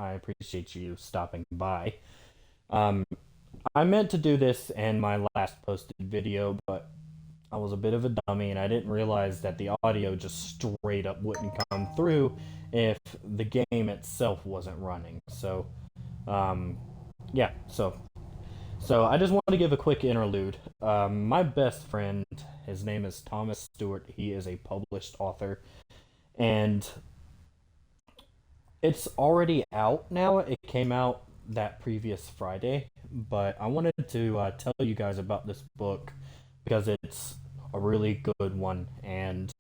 I appreciate you stopping by. Um, I meant to do this in my last posted video, but I was a bit of a dummy and I didn't realize that the audio just straight up wouldn't come through if the game itself wasn't running. Um, yeah, so I just want to give a quick interlude. My best friend, his name is Thomas Stewart. He is a published author, and it's already out now. It came out that previous Friday, but I wanted to tell you guys about this book because it's a really good one, and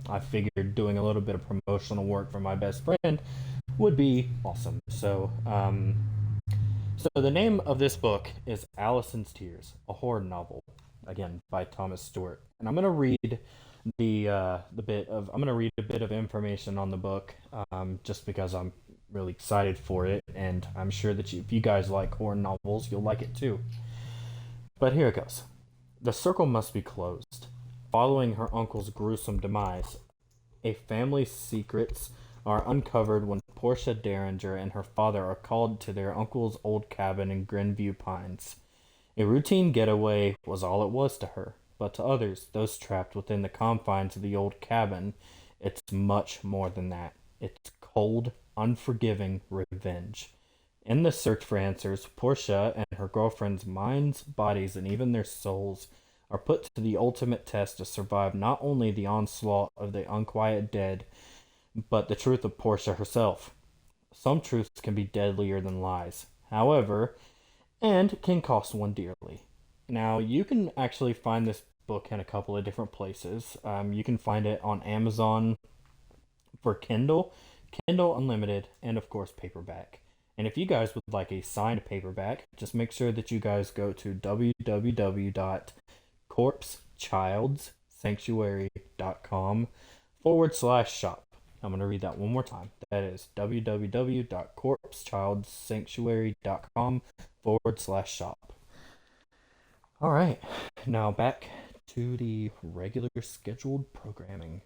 I figured doing a little bit of promotional work for my best friend would be awesome. So the name of this book is Allison's Tears, a horror novel, again by Thomas Stewart, and I'm gonna read I'm gonna read a bit of information on the book, just because I'm really excited for it, and I'm sure that if you guys like horror novels, you'll like it too. But here it goes. The circle must be closed. Following her uncle's gruesome demise, a family's secrets are uncovered when Portia Derringer and her father are called to their uncle's old cabin in Greenview Pines. A routine getaway was all it was to her, but to others, those trapped within the confines of the old cabin, it's much more than that. It's cold, unforgiving revenge. In the search for answers, Portia and her girlfriend's minds, bodies, and even their souls are put to the ultimate test to survive not only the onslaught of the unquiet dead, but the truth of Portia herself. Some truths can be deadlier than lies, however, and can cost one dearly. Now, you can actually find this book in a couple of different places. You can find it on Amazon for Kindle, Kindle Unlimited, and of course, paperback. And if you guys would like a signed paperback, just make sure that you guys go to www.corpsechildsanctuary.com/shop. I'm going to read that one more time. That is www.corpsechildsanctuary.com/shop. All right, now back to the regular scheduled programming.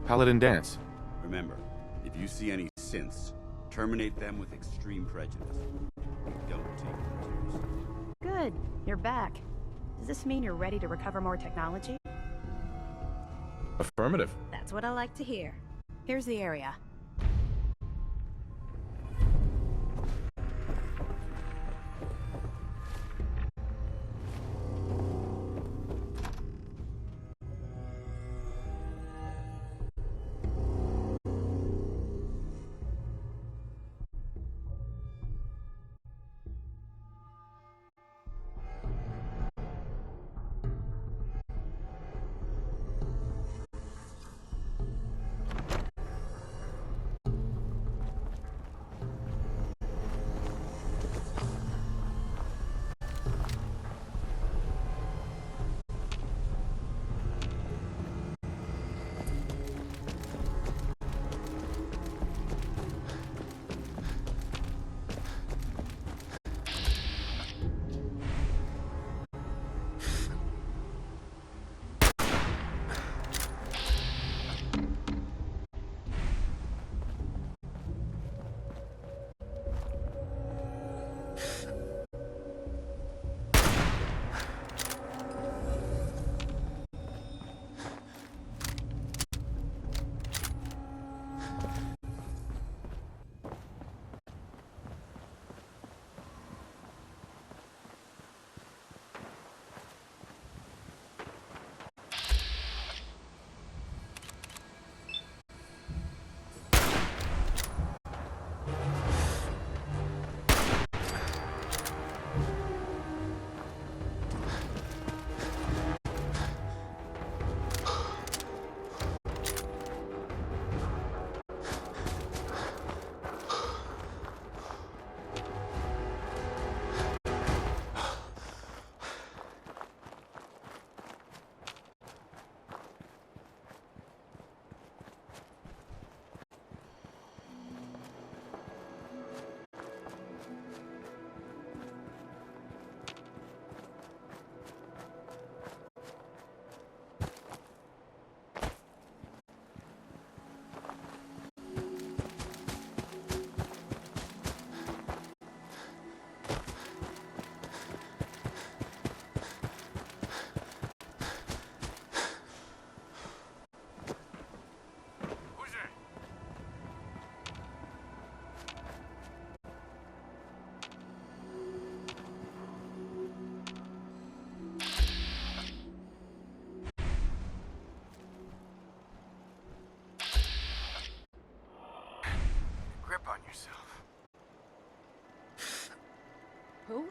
Paladin dance. Remember, if you see any synths, terminate them with extreme prejudice. We don't take prisoners. Good. You're back. Does this mean you're ready to recover more technology? Affirmative. That's what I like to hear. Here's the area. yourself. Who?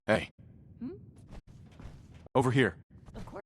Hey. Hmm? Over here. Of course.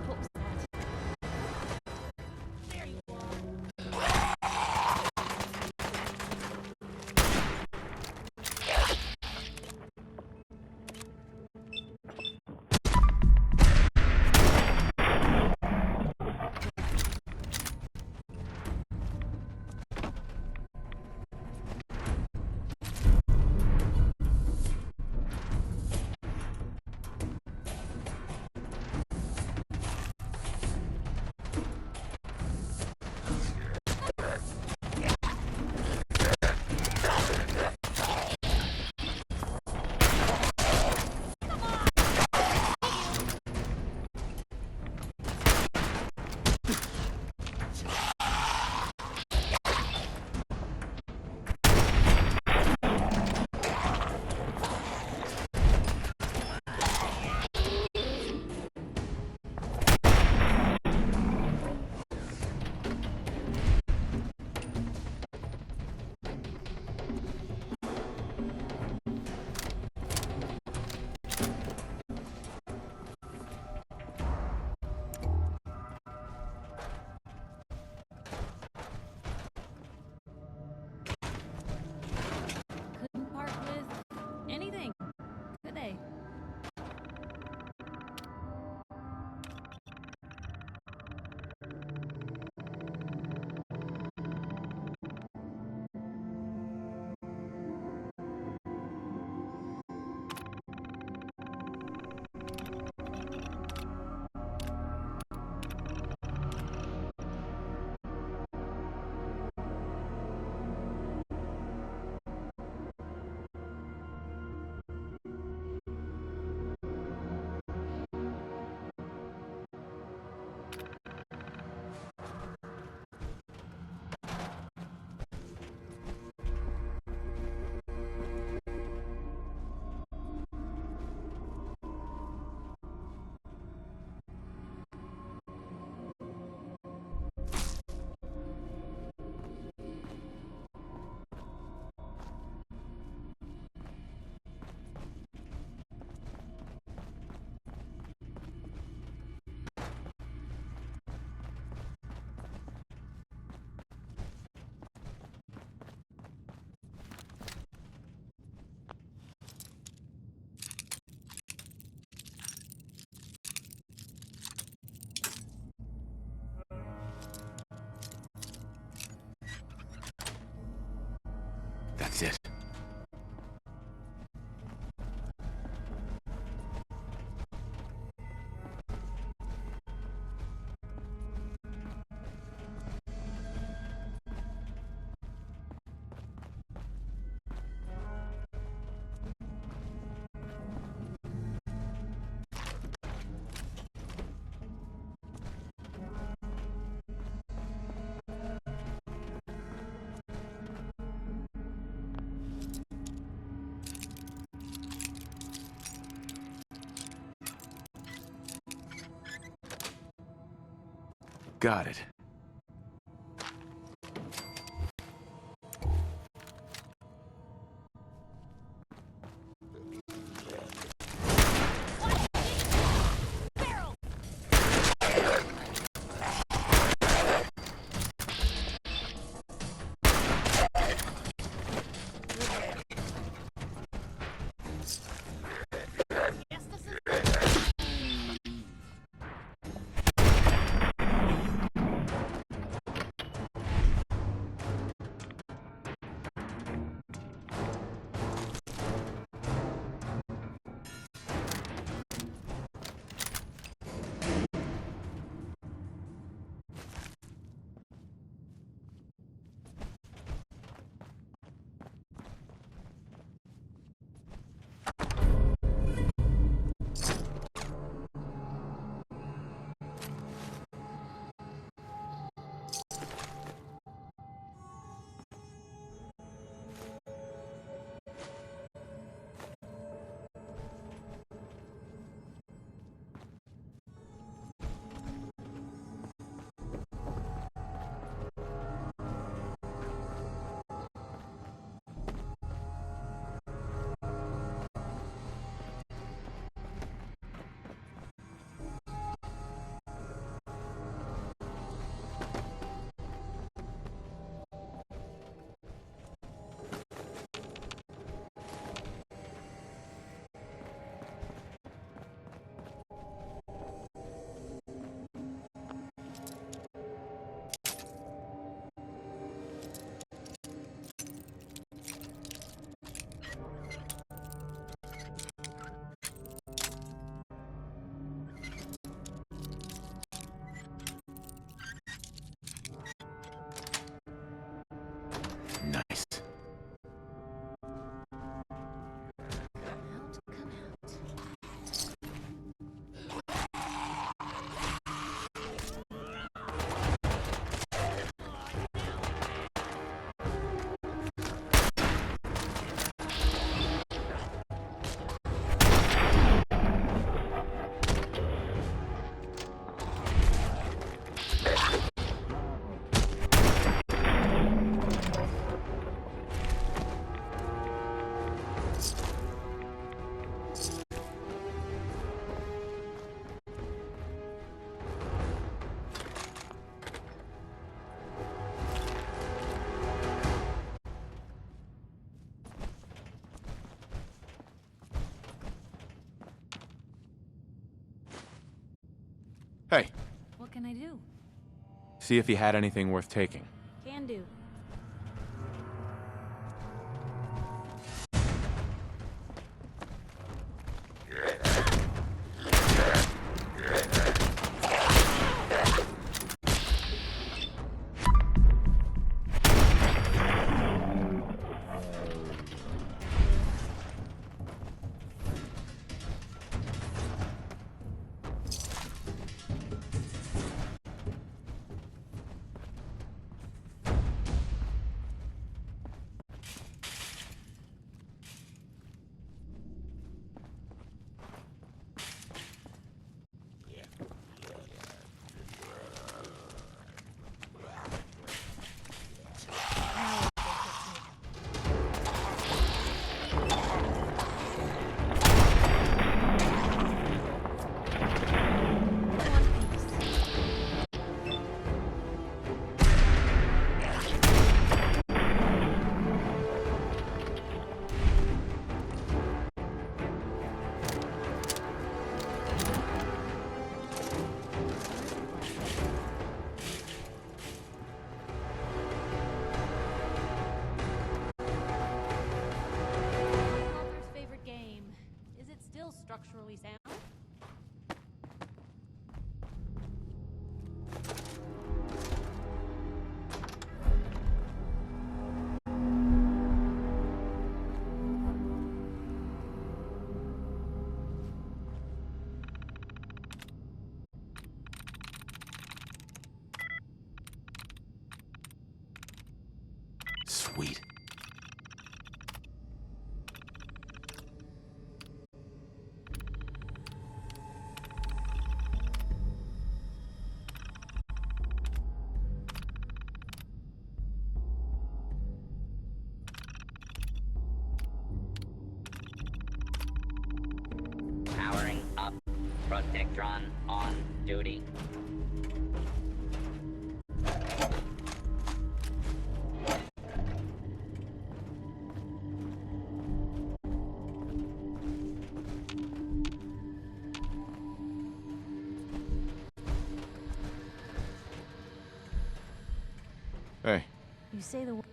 What was that? There you are. Couldn't part with anything, could they? That's it. Got it. Yes, this is. Hey, What can I do? see if he had anything worth taking. Can do. One piece. Walter's favorite game. Is it still structurally sound? Sweet. Powering up. Protectron on duty. Hey, You say the word.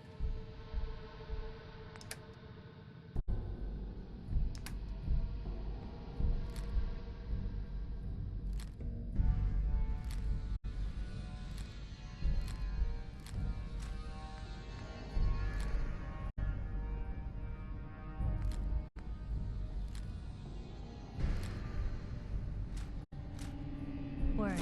Word.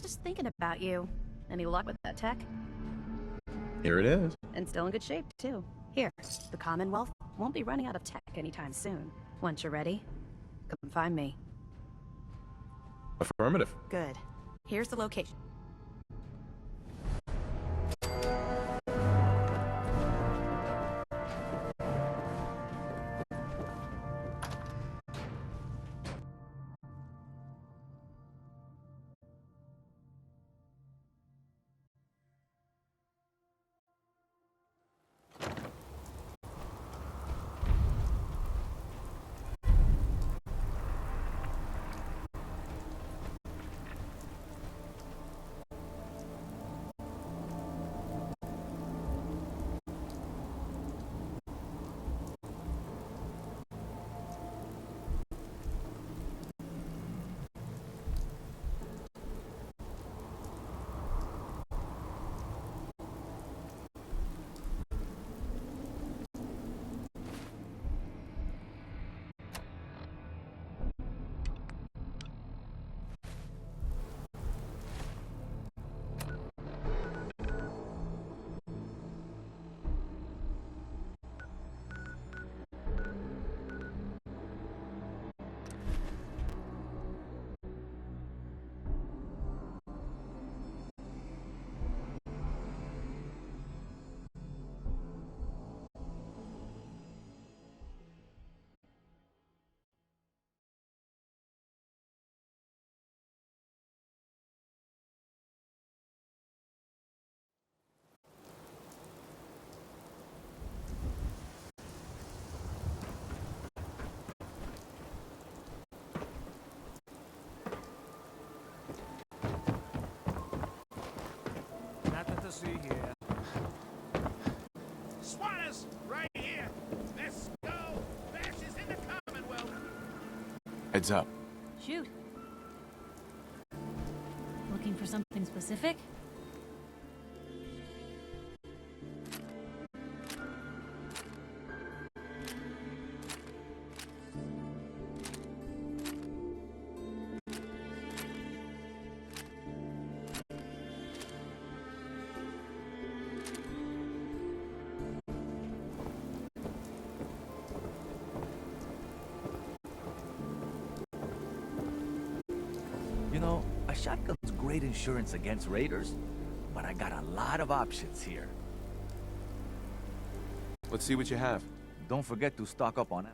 just thinking about you. Any luck with that tech? Here it is. And still in good shape, too. Here, the Commonwealth won't be running out of tech anytime soon. Once you're ready, come find me. Affirmative. Good. Here's the location. Nothing to see here. Swatters! Right here! Let's go! Fascists in the Commonwealth! Heads up. Shoot. Looking for something specific? You know, a shotgun's great insurance against raiders, but I got a lot of options here. Let's see what you have. Don't forget to stock up on it.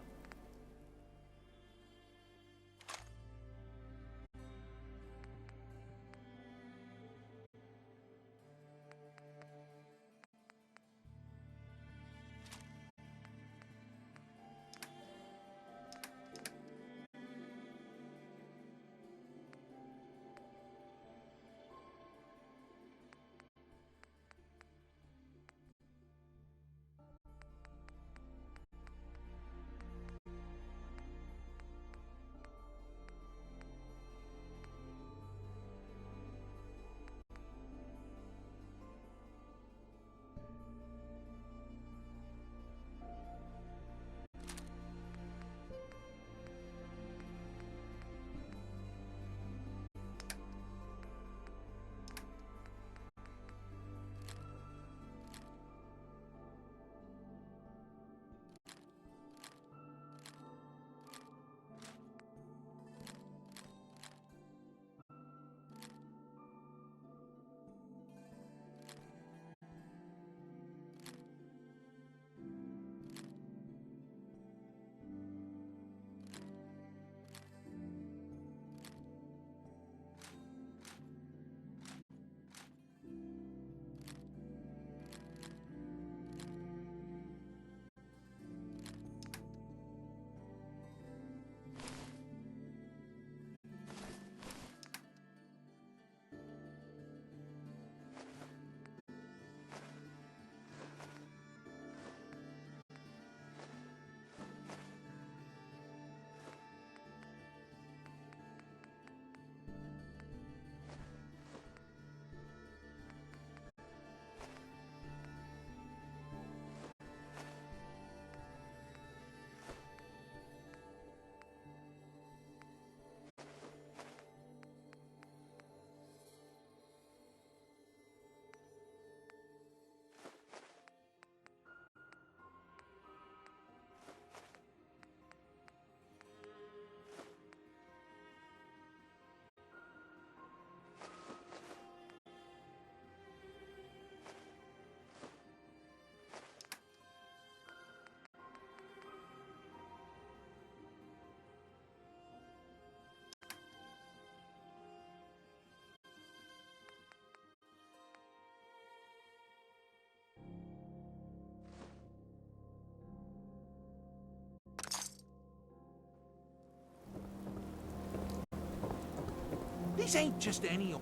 This ain't just any...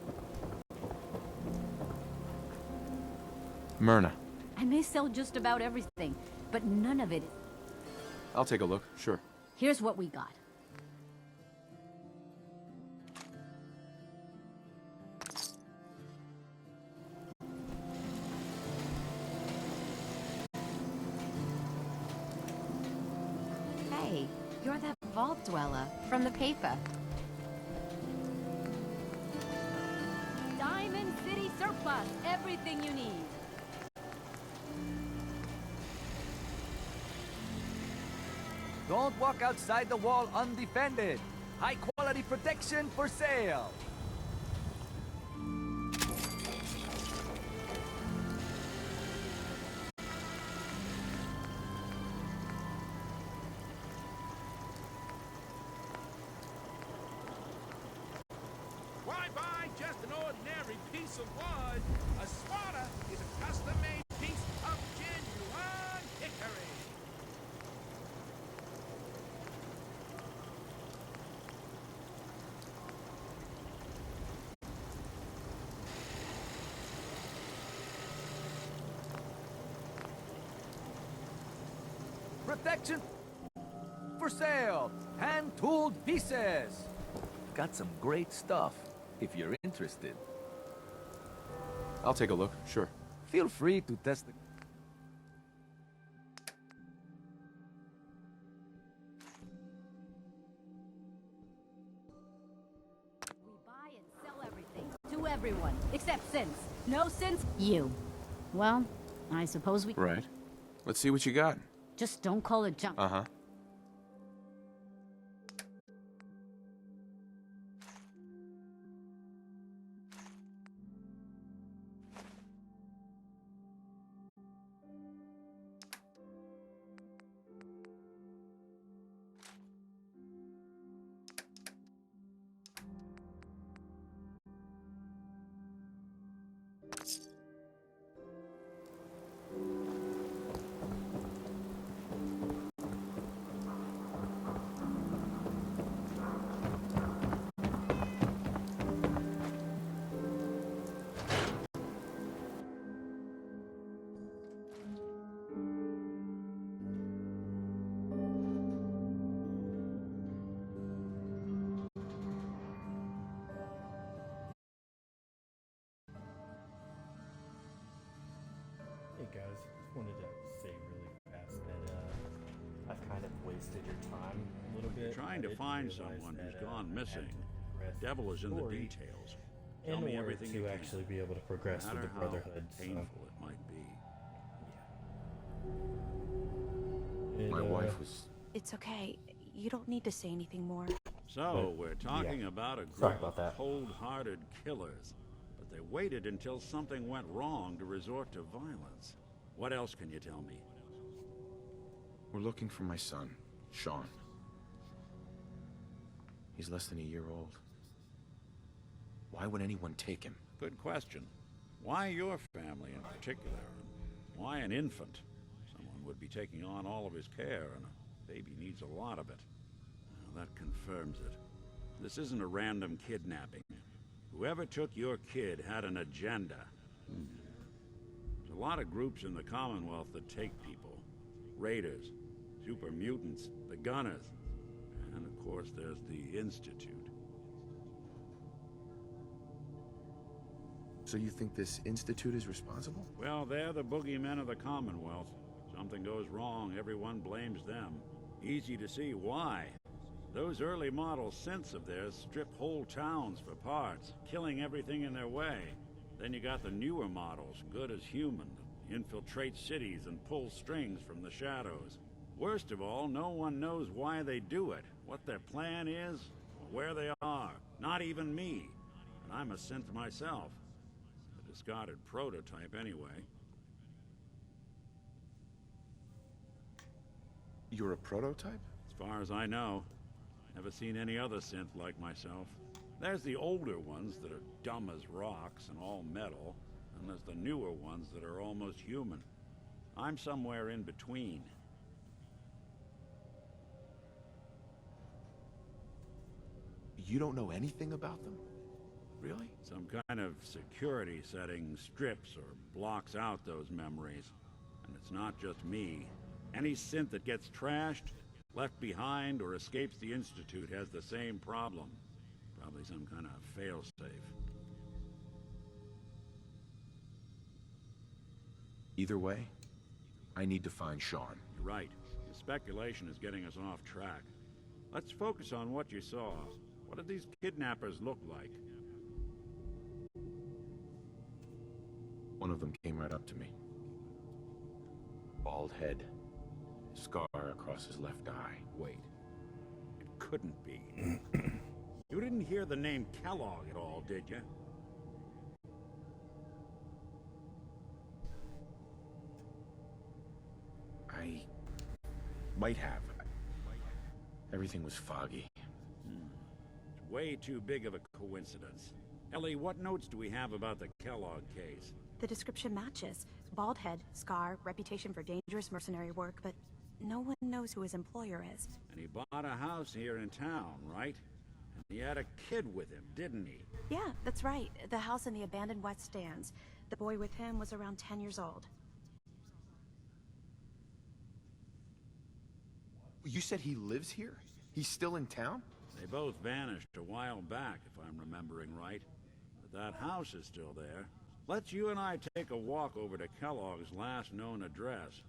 Myrna. I may sell just about everything, but none of it. I'll take a look, sure. Here's what we got. Hey, you're that vault dweller from the paper. Diamond City Surplus. Everything you need. Don't walk outside the wall undefended. High quality protection for sale. Why buy just an ordinary piece of wood? A spada is a custom-made piece of genuine hickory. Protection for sale. Hand-tooled pieces. Got some great stuff, if you're interested. I'll take a look, sure. Feel free to test the... We buy and sell everything to everyone, except Sins. No Sins, you. Well, I suppose we... Right. Let's see what you got. Just don't call it junk. Uh-huh. Hey guys, just wanted to say really fast that I've kind of wasted your time a little bit. Trying I to didn't find realize someone who's that, gone I had missing. to progress The devil is in the story details. Tell in me order everything to you can. actually be able to progress No with the matter how Brotherhood. painful it might be. So, My wife was... It's okay. You don't need to say anything more. So, But, we're talking about a Sorry group about of that. cold-hearted killers. But they waited until something went wrong to resort to violence. What else can you tell me? We're looking for my son, Sean. He's less than a year old. Why would anyone take him? Good question. Why your family in particular? Why an infant? Someone would be taking on all of his care, and a baby needs a lot of it. Now, that confirms it. This isn't a random kidnapping. Whoever took your kid had an agenda. There's a lot of groups in the Commonwealth that take people. Raiders, super mutants, the Gunners, and of course there's the Institute. So you think this Institute is responsible? Well, they're the boogeymen of the Commonwealth. Something goes wrong, everyone blames them. Easy to see why. Those early model synths of theirs strip whole towns for parts, killing everything in their way. Then you got the newer models, good as human, that infiltrate cities and pull strings from the shadows. Worst of all, no one knows why they do it, what their plan is, or where they are. Not even me. And I'm a synth myself. A discarded prototype anyway. You're a prototype? As far as I know. Never seen any other synth like myself. There's the older ones that are dumb as rocks and all metal, and there's the newer ones that are almost human. I'm somewhere in between. You don't know anything about them? Some kind of security setting strips or blocks out those memories. And it's not just me. Any synth that gets trashed, left behind, or escapes the Institute has the same problem. Probably some kind of failsafe. Either way, I need to find Sean. You're right. The speculation is getting us off track. Let's focus on what you saw. What did these kidnappers look like? One of them came right up to me. Bald head. Scar across his left eye. Wait. It couldn't be. You didn't hear the name Kellogg at all, did you? I might have. Everything was foggy. It's way too big of a coincidence. Ellie, what notes do we have about the Kellogg case? The description matches. Bald head, scar, reputation for dangerous mercenary work, but no one knows who his employer is. And he bought a house here in town, right? And he had a kid with him, didn't he? Yeah, that's right. The house in the abandoned West Stands. The boy with him was around 10 years old. You said he lives here? He's still in town? They both vanished a while back, if I'm remembering right. But that house is still there. Let's you and I take a walk over to Kellogg's last known address.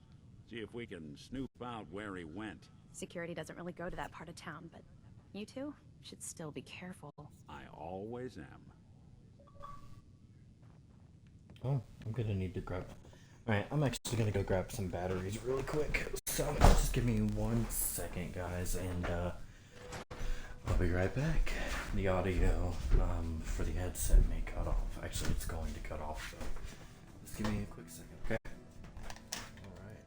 See if we can snoop out where he went. Security doesn't really go to that part of town, but you two should still be careful. I always am. Oh, I'm gonna need to grab... Alright, I'm actually gonna go grab some batteries really quick. So, just give me 1 second, guys, and I'll be right back. The audio for the headset may cut off. Actually, it's going to cut off, so just give me a quick second, okay? Alright.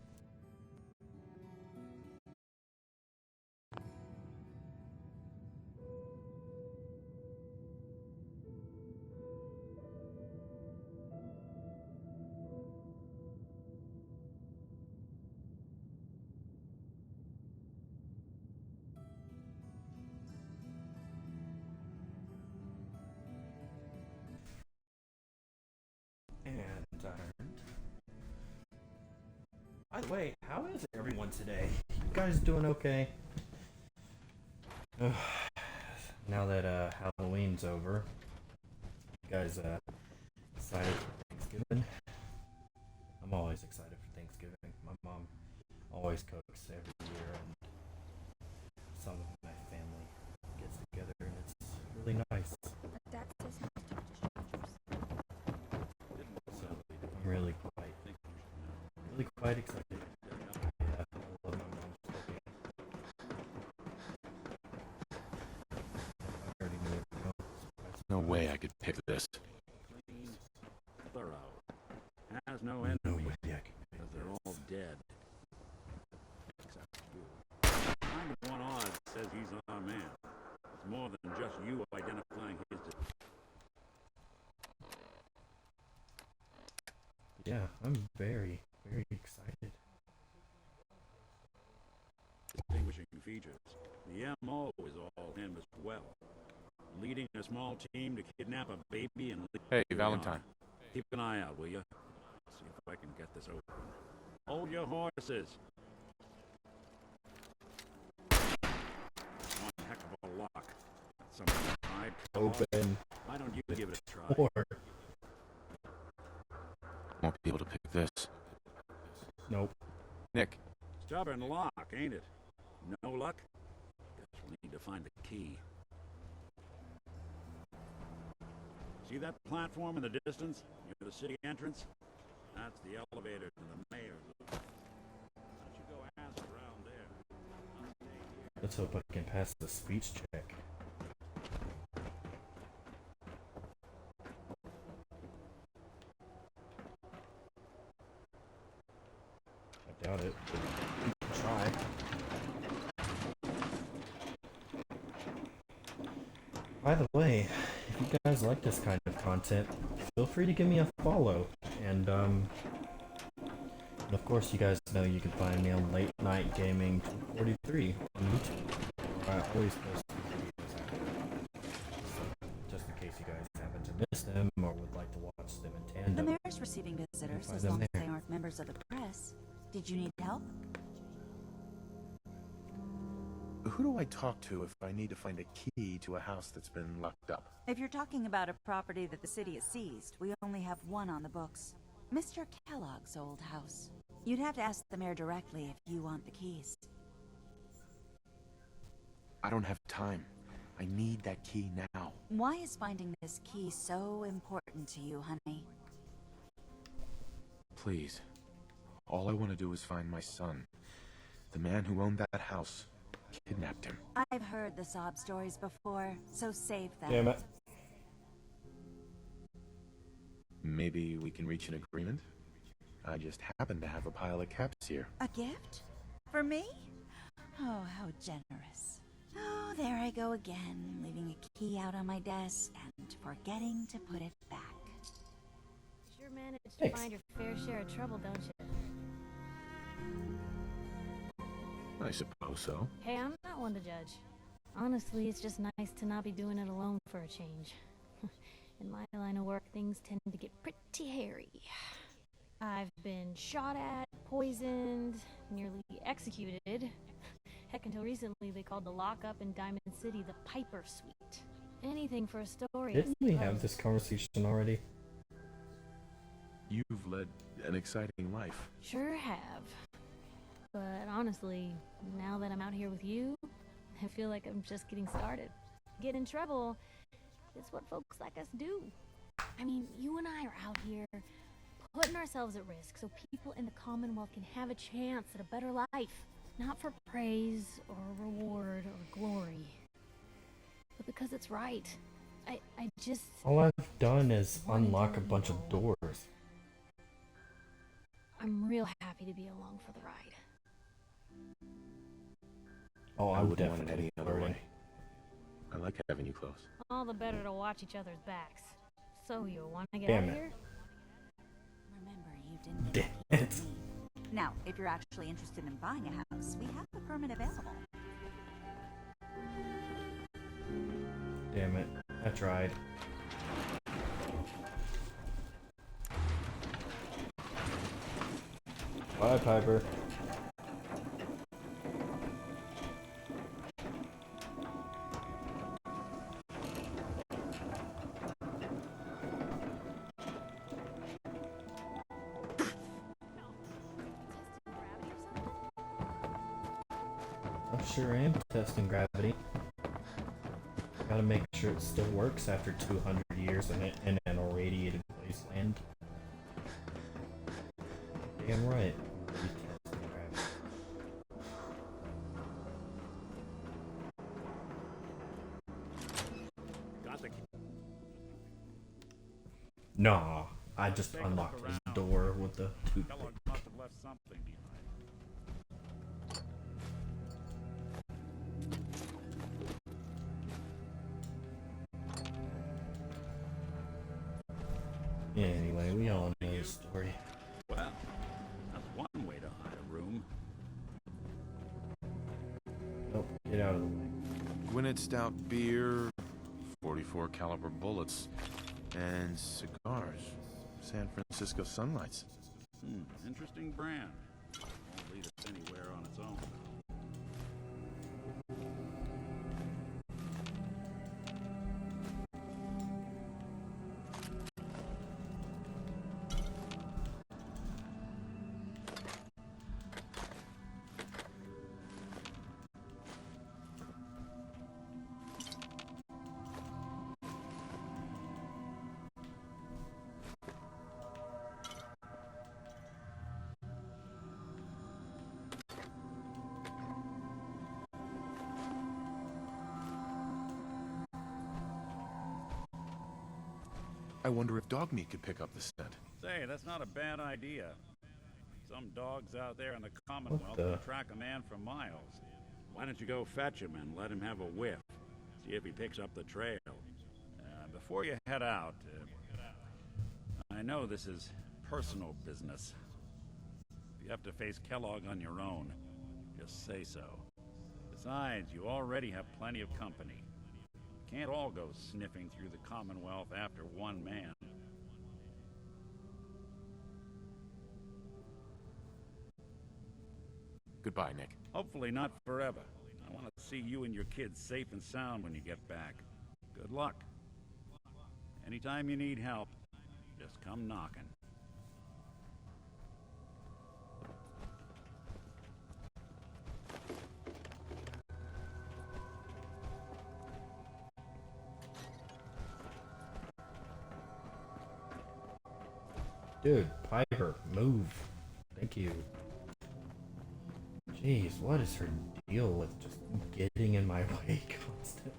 By the way, how is everyone today? You guys doing okay? Now that Halloween's over, you guys excited for Thanksgiving? I'm always excited for Thanksgiving. My mom always cooks every year, and some of my family gets together, and it's really nice. So I'm really quite excited. Yeah, I love my mom's cooking. I already knew it was going. No way I could pick this. Clean, thorough. Has no enemies. No way I can pick Because they're all dead. Except you. 9 to 1 odds says he's our man. It's more than just you identifying his... Yeah, I'm very excited. Distinguishing features. The MO is all him as well. Leading a small team to kidnap a baby and... Hey, Valentine. Keep an eye out, will you? See if I can get this open. Hold your horses. One heck of a lock. Someone tried. Open. Why don't you give it a try? Or Won't be able to pick this. nope. Nick. Stubborn lock, ain't it? No luck? Guess we need to find the key. See that platform in the distance? Near the city entrance? That's the elevator to the mayor's office. Why don't you go ask around there? I'll stay here. Let's hope I can pass the speech check. I doubt it, but we can try. By the way, if you guys like this kind of content, feel free to give me a follow. And of course, you guys know you can find me on Late Night Gaming 243 on YouTube. I always post videos out there. So, just in case you guys happen to miss them or would like to watch them in The tandem, mayor's receiving visitors find as them long as there. they aren't members of the press. Did you need help? Who do I talk to if I need to find a key to a house that's been locked up? If you're talking about a property that the city has seized, we only have one on the books. Mr. Kellogg's old house. You'd have to ask the mayor directly if you want the keys. I don't have time. I need that key now. Why is finding this key so important to you, honey? Please. All I want to do is find my son. The man who owned that house kidnapped him. I've heard the sob stories before, so save them. Damn it. Maybe we can reach an agreement? I just happen to have a pile of caps here. A gift? For me? Oh, how generous. Oh, there I go again, leaving a key out on my desk and forgetting to put it back. Sure managed to Thanks. find your fair share of trouble, don't you? I suppose so. Hey, I'm not one to judge. Honestly, it's just nice to not be doing it alone for a change. In my line of work, things tend to get pretty hairy. I've been shot at, poisoned, nearly executed. Heck, until recently they called the lockup in Diamond City the Piper Suite. Anything for a story, I Didn't we have suppose. this conversation already? You've led an exciting life. Sure have. But honestly, now that I'm out here with you, I feel like I'm just getting started. Get in trouble, it's what folks like us do. I mean, you and I are out here putting ourselves at risk so people in the Commonwealth can have a chance at a better life. Not for praise or reward or glory, but because it's right. I just... All I've done is unlock a bunch of doors. I'm real happy to be along for the ride. Oh, I I'm wouldn't want it definitely any other flirting. way. I like having you close. All the better to watch each other's backs. So you want to get Damn out of it. here? Remember, you didn't Damn get it. me. Now, if you're actually interested in buying a house, we have a permit available. Damn it. I tried. Bye, Piper. I sure am testing gravity. Gotta make sure it still works after 200 years in an irradiated wasteland. Damn right. Be testing gravity. Got the key. Nah, I just Take a look unlocked his around. door with the toothpick. Kellogg must have left something behind. Anyway, we all know the story. Well, that's one way to hide a room. Oh, get out of the way. Gwinnett Stout beer, 44 caliber bullets, and cigars. San Francisco Sunlights. Interesting brand. Won't lead us anywhere on its own. I wonder if dog meat could pick up the scent. Say, that's not a bad idea. Some dogs out there in the Commonwealth the- can track a man for miles. Why don't you go fetch him and let him have a whiff? See if he picks up the trail. Before you head out, I know this is personal business. If you have to face Kellogg on your own, just say so. Besides, you already have plenty of company. Can't all go sniffing through the Commonwealth after one man. Goodbye, Nick. Hopefully not forever. I want to see you and your kids safe and sound when you get back. Good luck. Anytime you need help, just come knocking. Dude, Piper, move. Thank you. Jeez, what is her deal with just getting in my way constantly?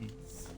Jeez.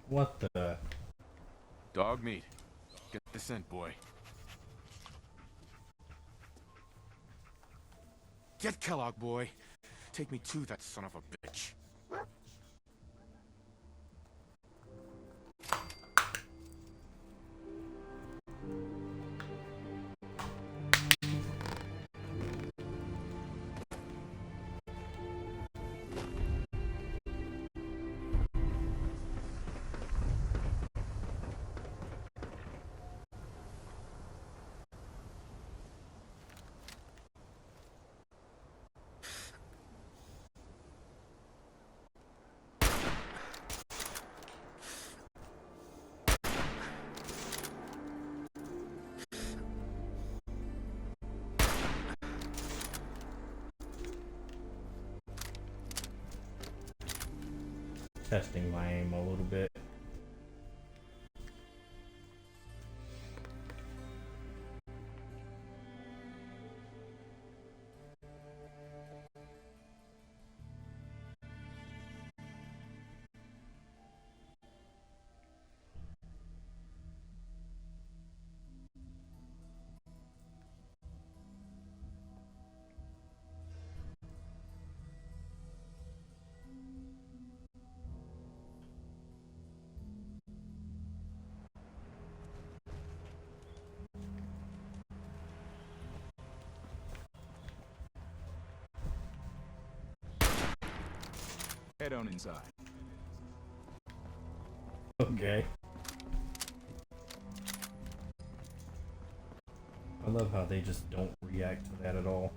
What the? Dog meat. Get the scent, boy. Get Kellogg, boy. Take me to that son of a bitch. Testing my aim a little bit. Head on inside. Okay. I love how they just don't react to that at all.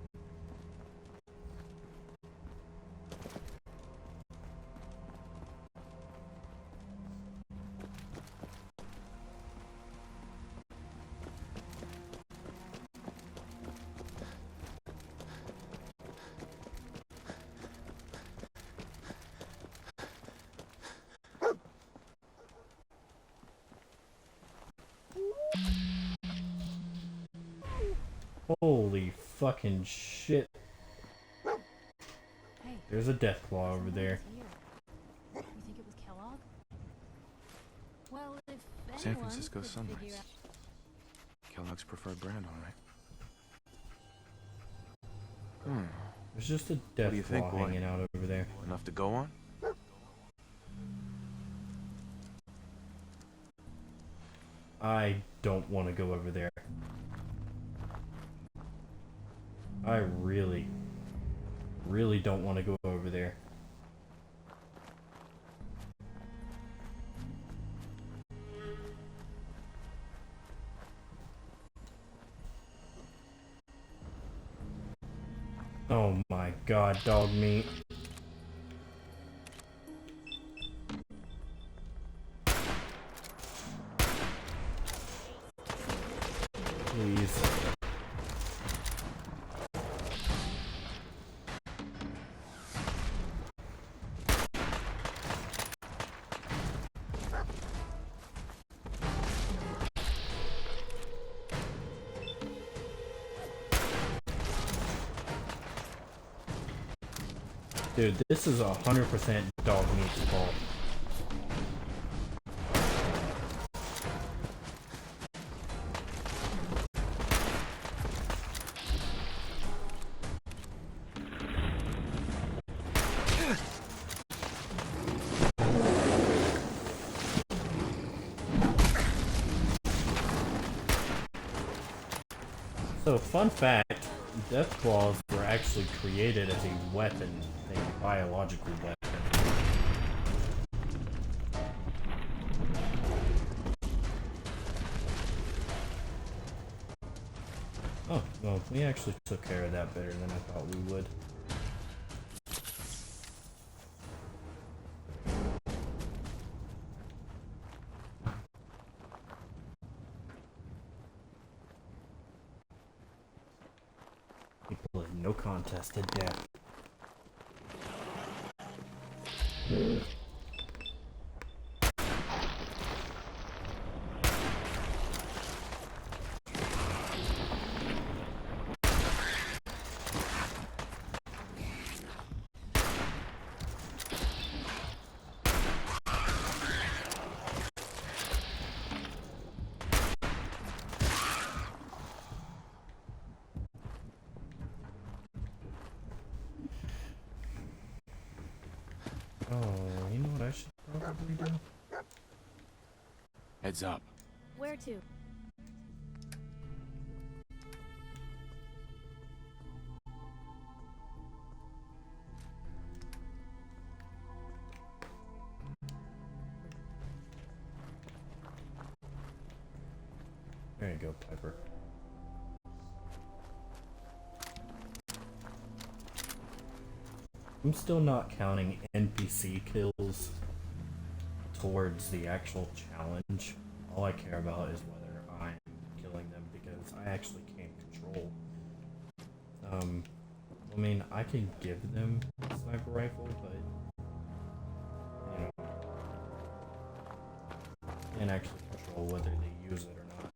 Holy fucking shit. Hey, There's a Deathclaw over there. you think it was Kellogg? Well, if San anyone Francisco could Sunrise. figure out- Kellogg's preferred brand, all right. There's just a What do you think, Deathclaw boy? hanging out over there. Enough to go on? I don't want to go over there. I really don't want to go over there. Oh my god, dog meat. Please. Dude, this is 100% dog meat's fault. So, fun fact, death claws were actually created as a weapon, a biological weapon. Oh, well, we actually took care of that better than I thought we would. People have no contest to death. Oh, you know what I should probably do? Heads up. Where to? There you go, Piper. I'm still not counting NPC kills towards the actual challenge. All I care about is whether I'm killing them because I actually can't control. I mean, I can give them a sniper rifle, but you know, I can't actually control whether they use it or not.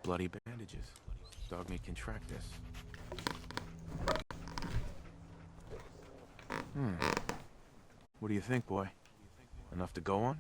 Bloody bandages. Dogmeat can track this. What do you think, boy? Enough to go on?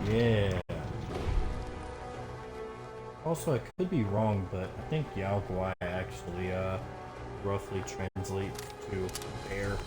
Yeah. Also, I could be wrong, but I think Yao Guai actually, roughly translates to bear.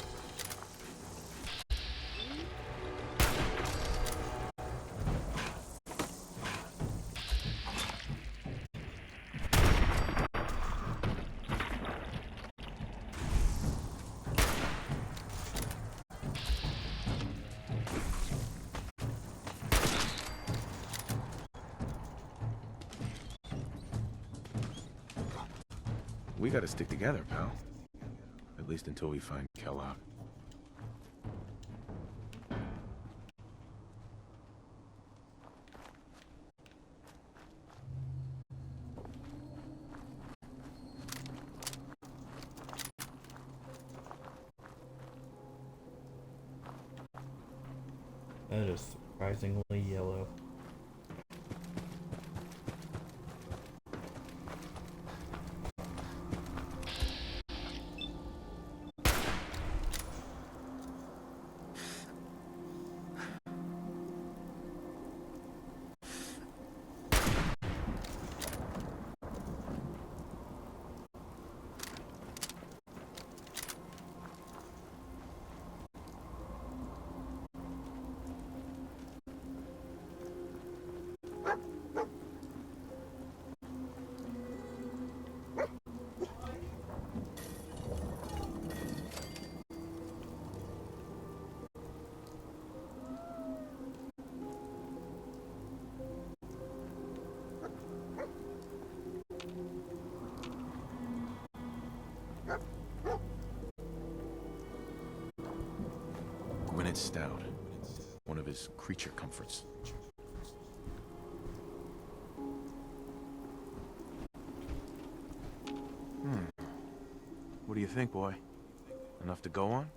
We gotta stick together, pal. At least until we find Kellogg. That is surprisingly yellow. Gwyneth Stout. One of his creature comforts. What do you think, boy? Enough to go on?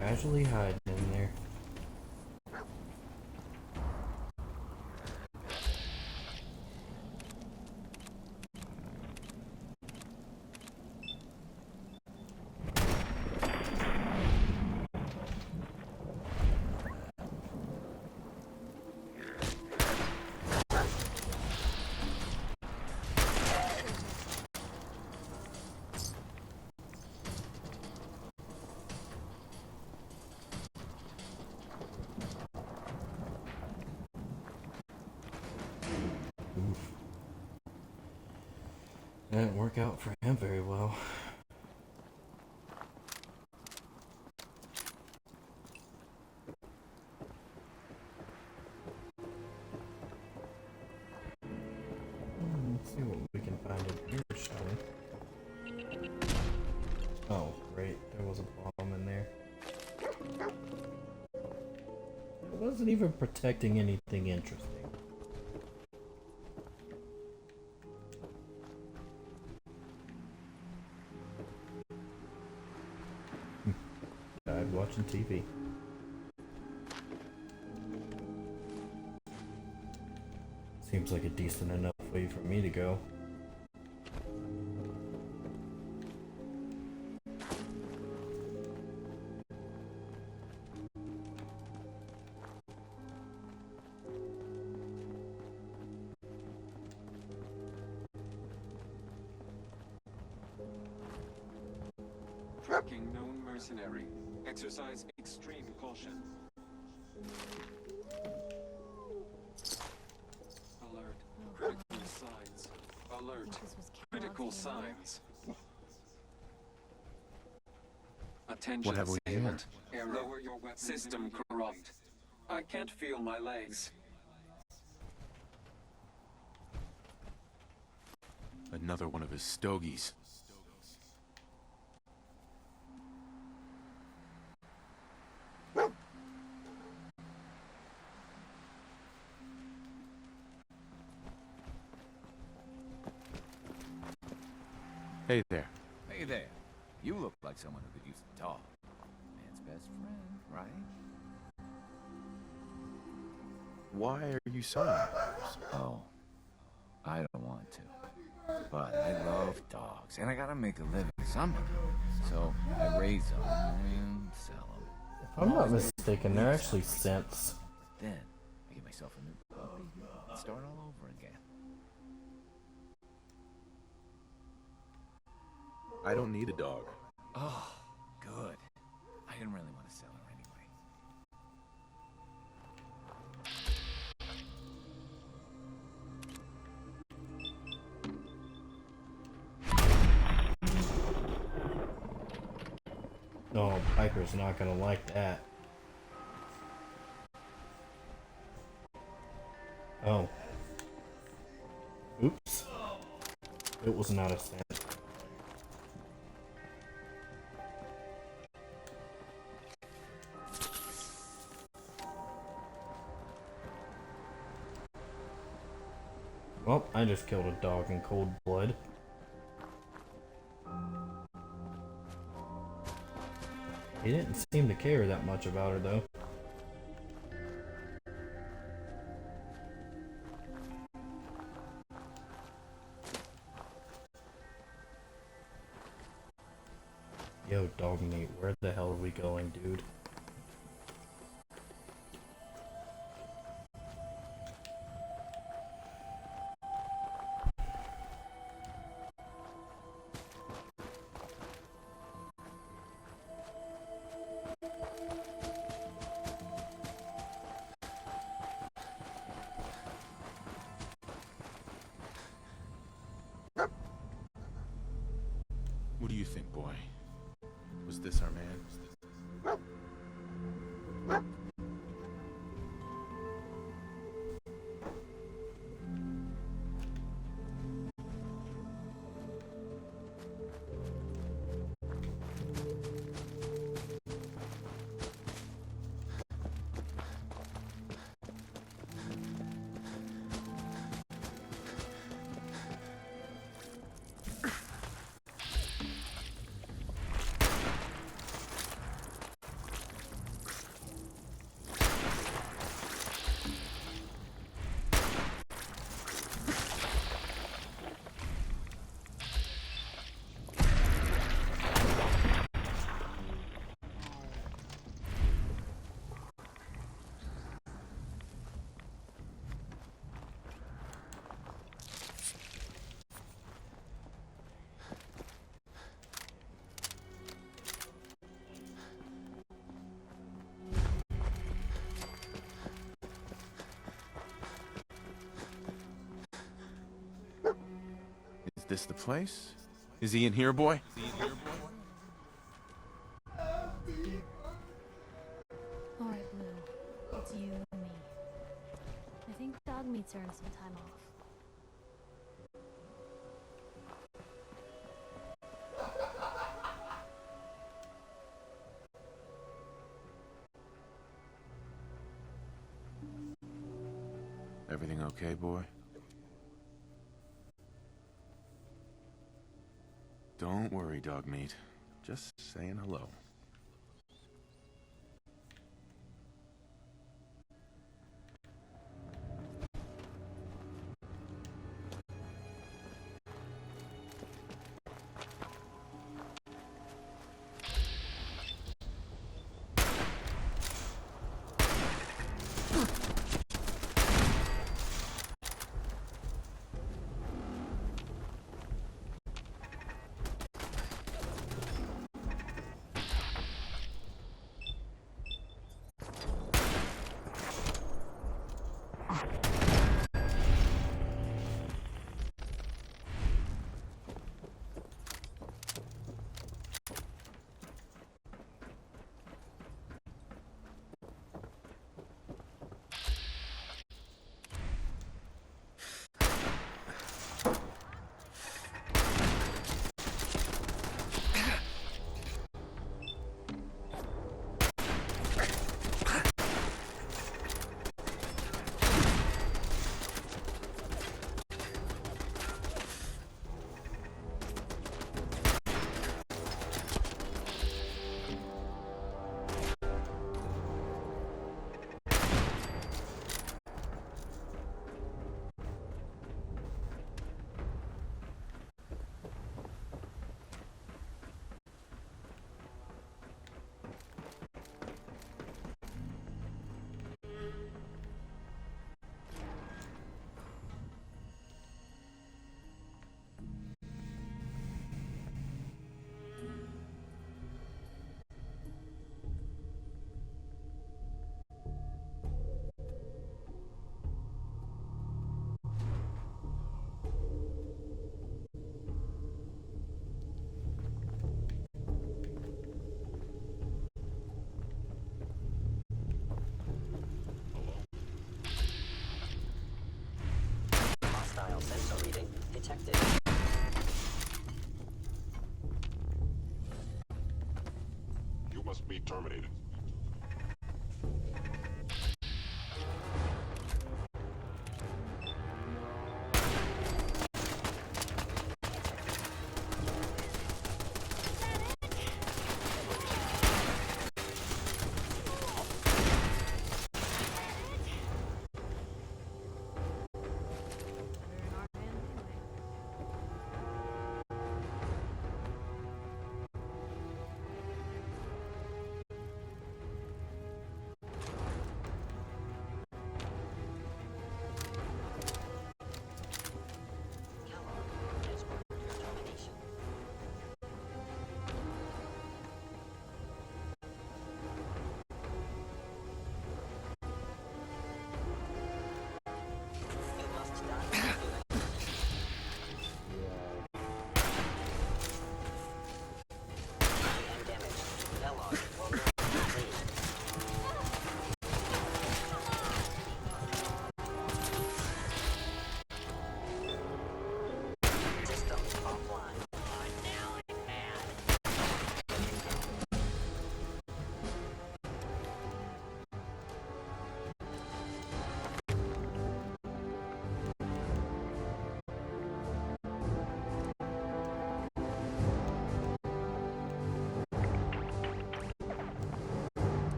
Casually hiding in there. That didn't work out for him very well. Let's see what we can find in here, shall we? Oh, great. There was a bomb in there. It wasn't even protecting anything interesting. Died watching TV. Seems like a decent enough way for me to go. Tracking known mercenary. Exercise extreme caution. Alert. Critical signs. Alert. Critical signs. Attention. What have we here? Lower your weapon. System corrupt. I can't feel my legs. Another one of his stogies. Hey there. Hey there. You look like someone who could use a dog. Man's best friend, right? Why are you selling? Oh, I don't want to. But I love dogs, and I gotta make a living somehow. So I raise them and sell them. If I'm not mistaken, they're actually scents. Then I get myself a new puppy and start all over again. I don't need a dog. Oh, good. I didn't really want to sell her anyway. No, Piper's not gonna like that. Oh. Oops. It was not a scent. Well, I just killed a dog in cold blood. He didn't seem to care that much about her, though. Yo, dog meat, where the hell are we going, dude? What do you think, boy? Was this our man? Is this the place? Is he in here, boy? Alright, Blue. It's you and me. I think dog meat's earned some time off. Everything okay, boy? Don't worry, dog meat. Just saying hello. detected. You must be terminated.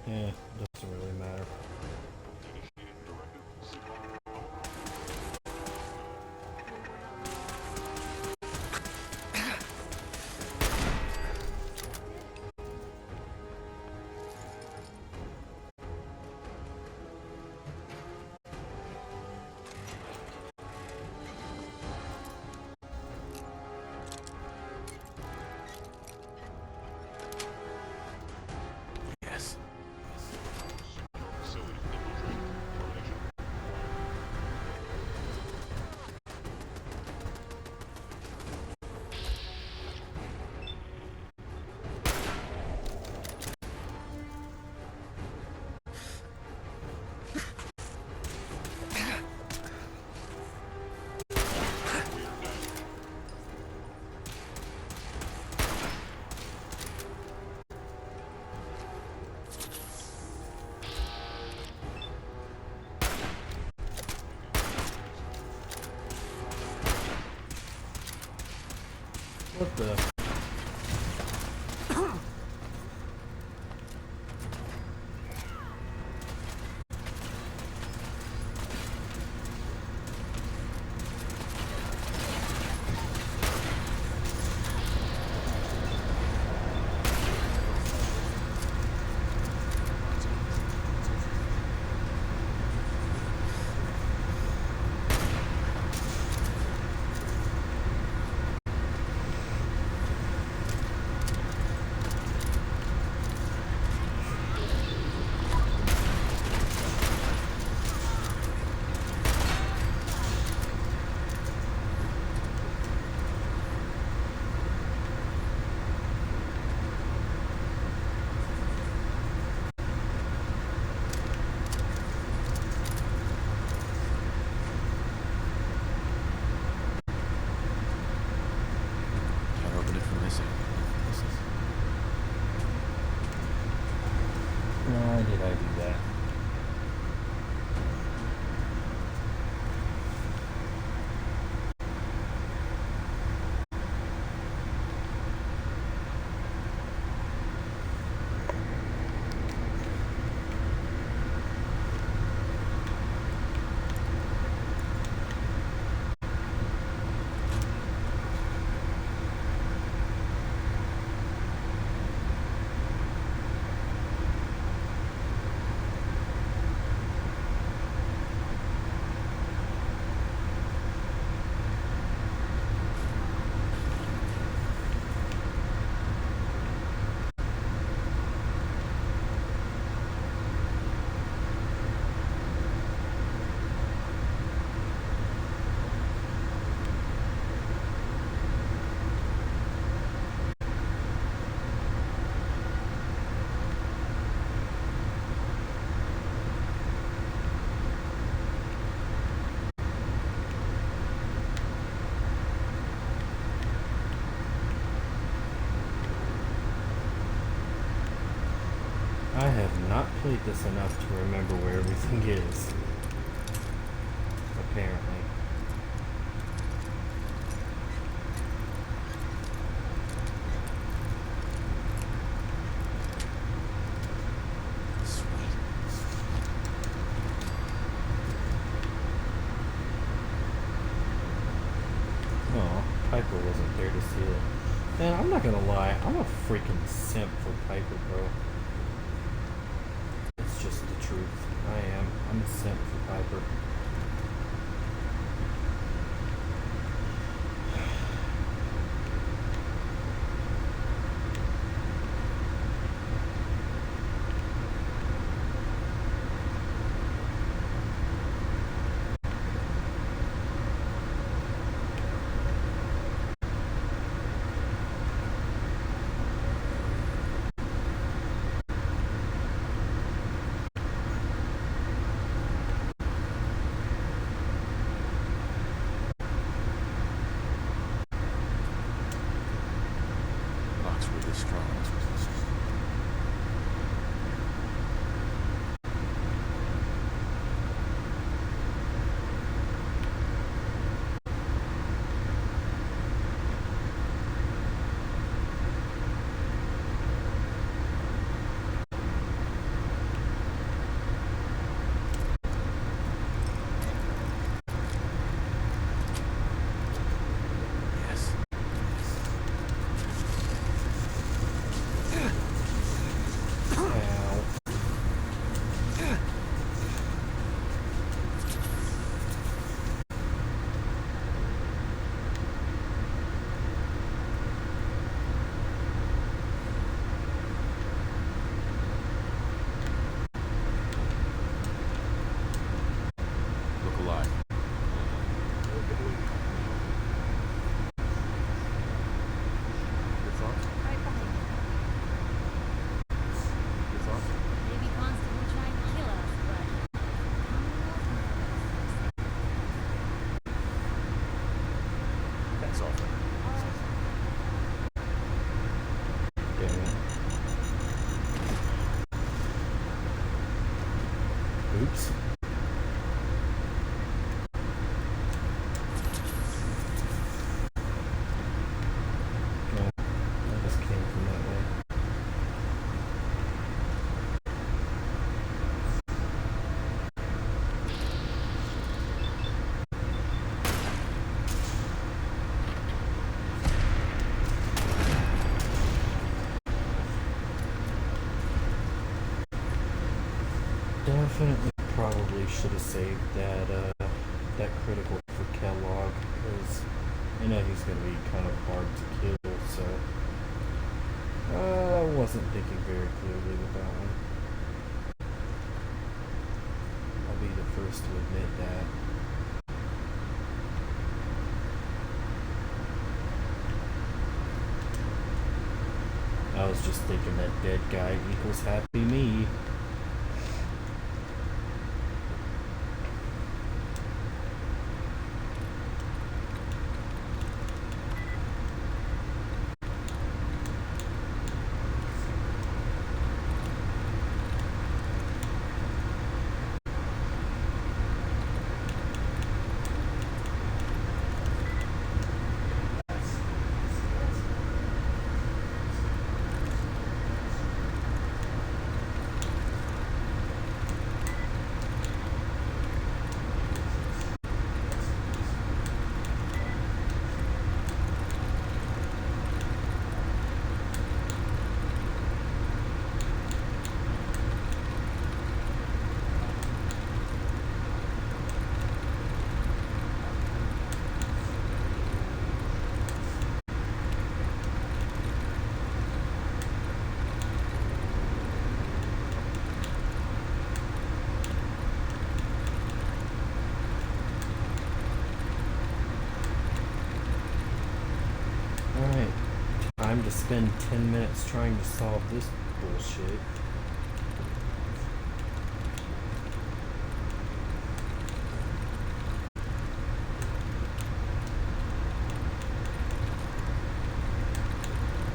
Eh, doesn't really matter. Yes. put the... Can't open it from this end. Why did I do that? I have not played this enough to remember where everything is. Apparently. Oh, Piper wasn't there to see it. Man, I'm not gonna lie, I'm a freaking simp for Piper, bro. It's just the truth. I am. I'm a simp for Piper. probably should have saved that critical for Kellogg, because I know he's going to be kind of hard to kill, so I wasn't thinking very clearly with that one. I'll be the first to admit that. I was just thinking that dead guy equals happy me. Alright, time to spend 10 minutes trying to solve this bullshit.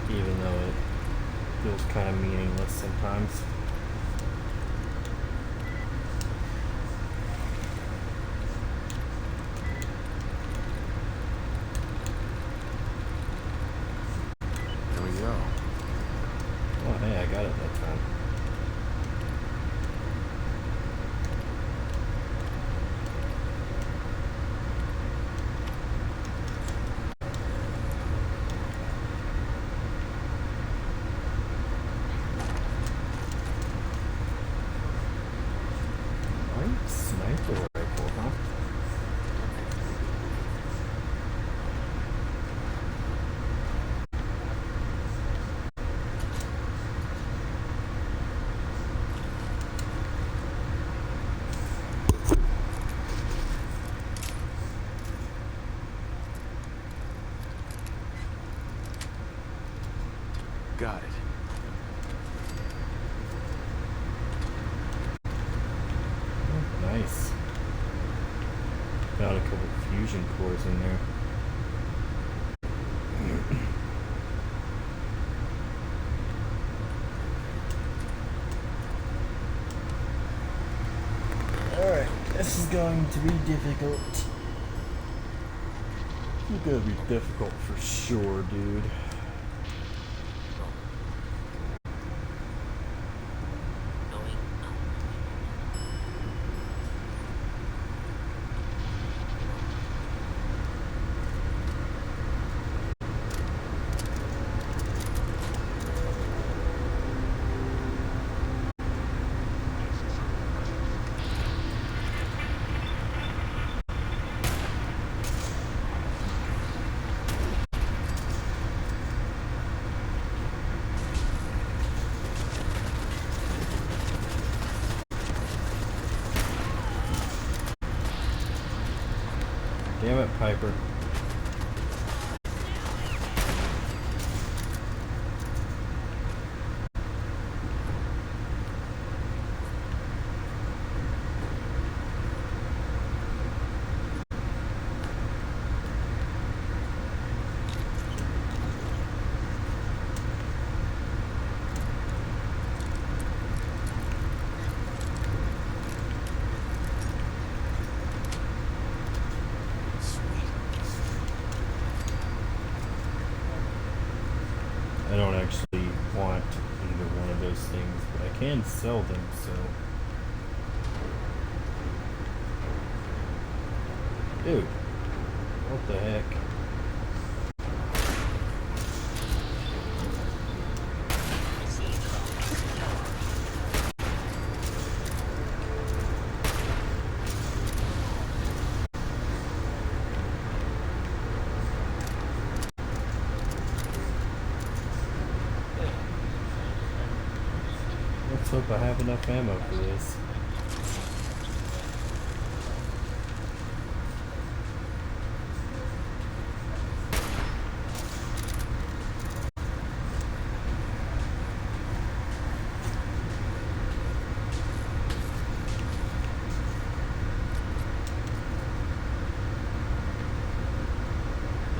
Even though it feels kind of meaningless sometimes. Oh, hey, I got it that time. Light sniper rifle, huh? Got it. Oh, nice. Got a couple fusion cores in there. Alright, this is going to be difficult. It's gonna be difficult for sure, dude. Damn it, Piper. I don't actually want either one of those things, but I can sell them, so. Dude, what the heck? hope I have enough ammo for this.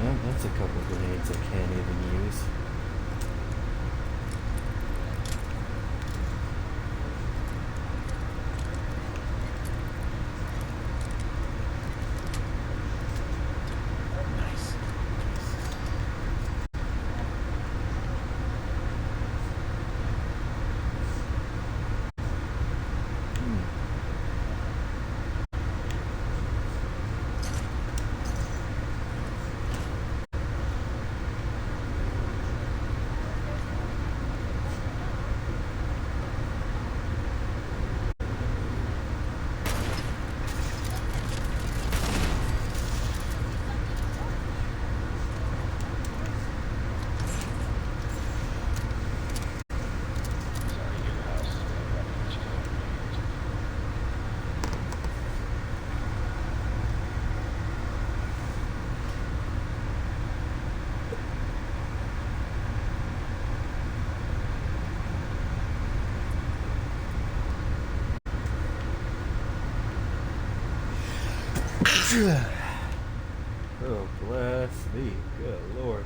Yeah, that's a couple grenades I can't even use. Oh, bless me. Good lord.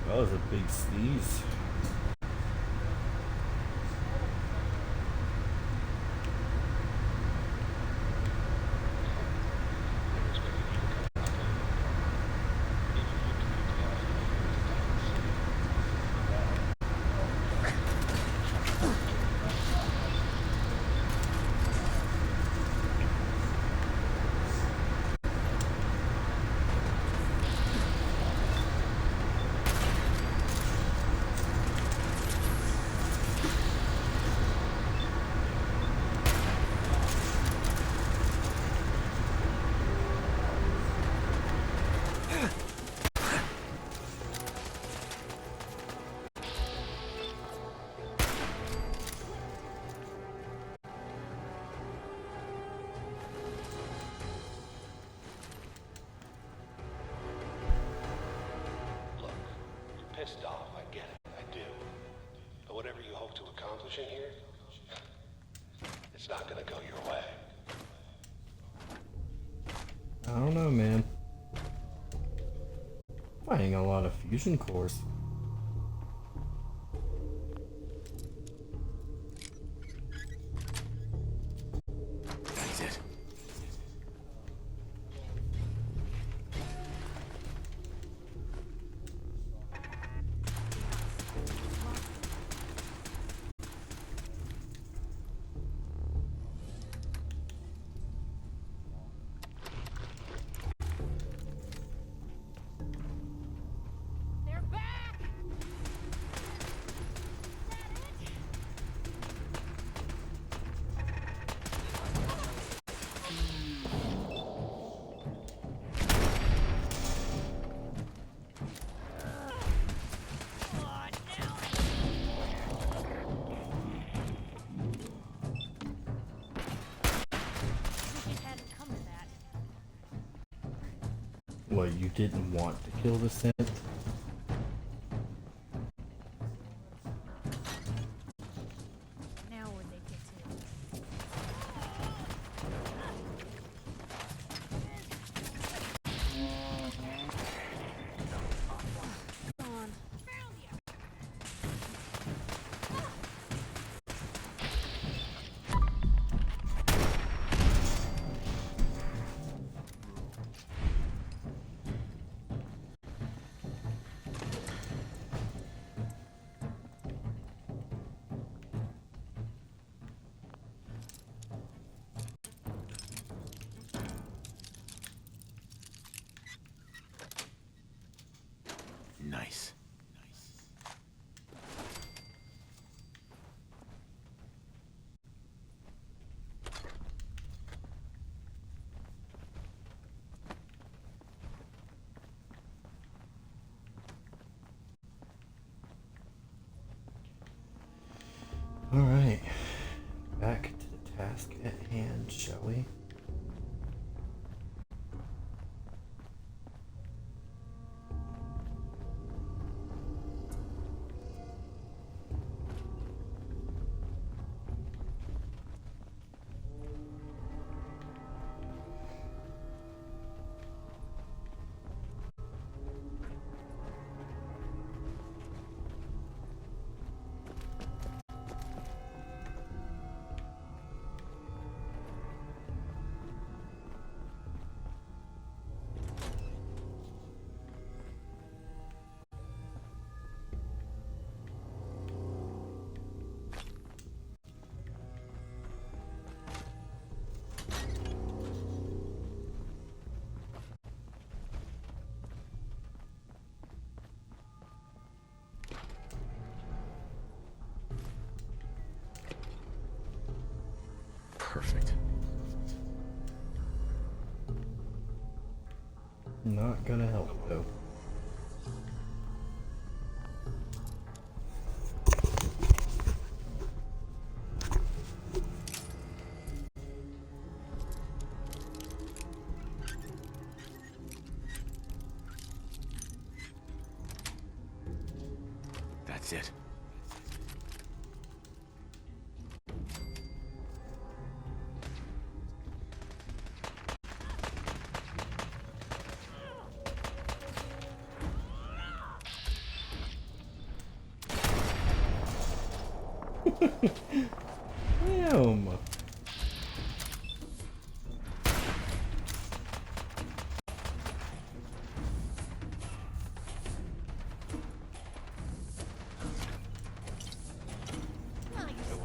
That was a big sneeze. Pissed off, I get it, I do. But whatever you hope to accomplish in here, it's not gonna go your way. I don't know, man. Finding a lot of fusion cores. That's it. They're back! What, you didn't want to kill the synth? Now where'd they get to? On. Alright. Back to the task at hand, shall we? Perfect. Not gonna help though. That's it. Damn.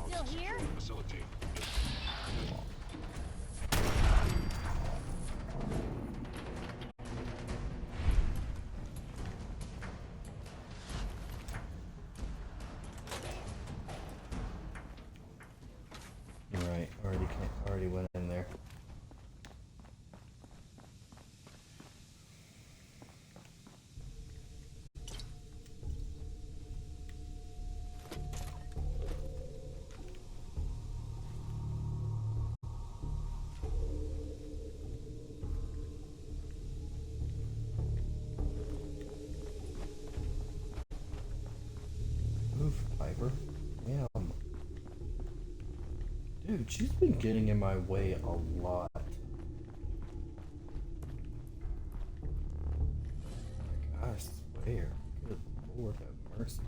Still here? Facility. Right, already went in there. Move, Piper. Damn. Dude, she's been getting in my way a lot. Like, I swear. Good Lord have mercy.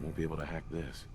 Won't be able to hack this.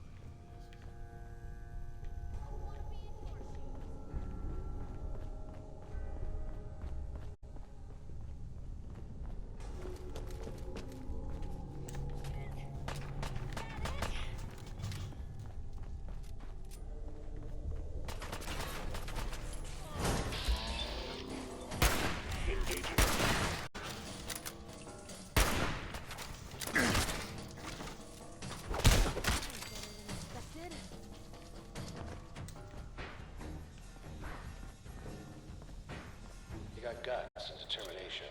You got guts and determination.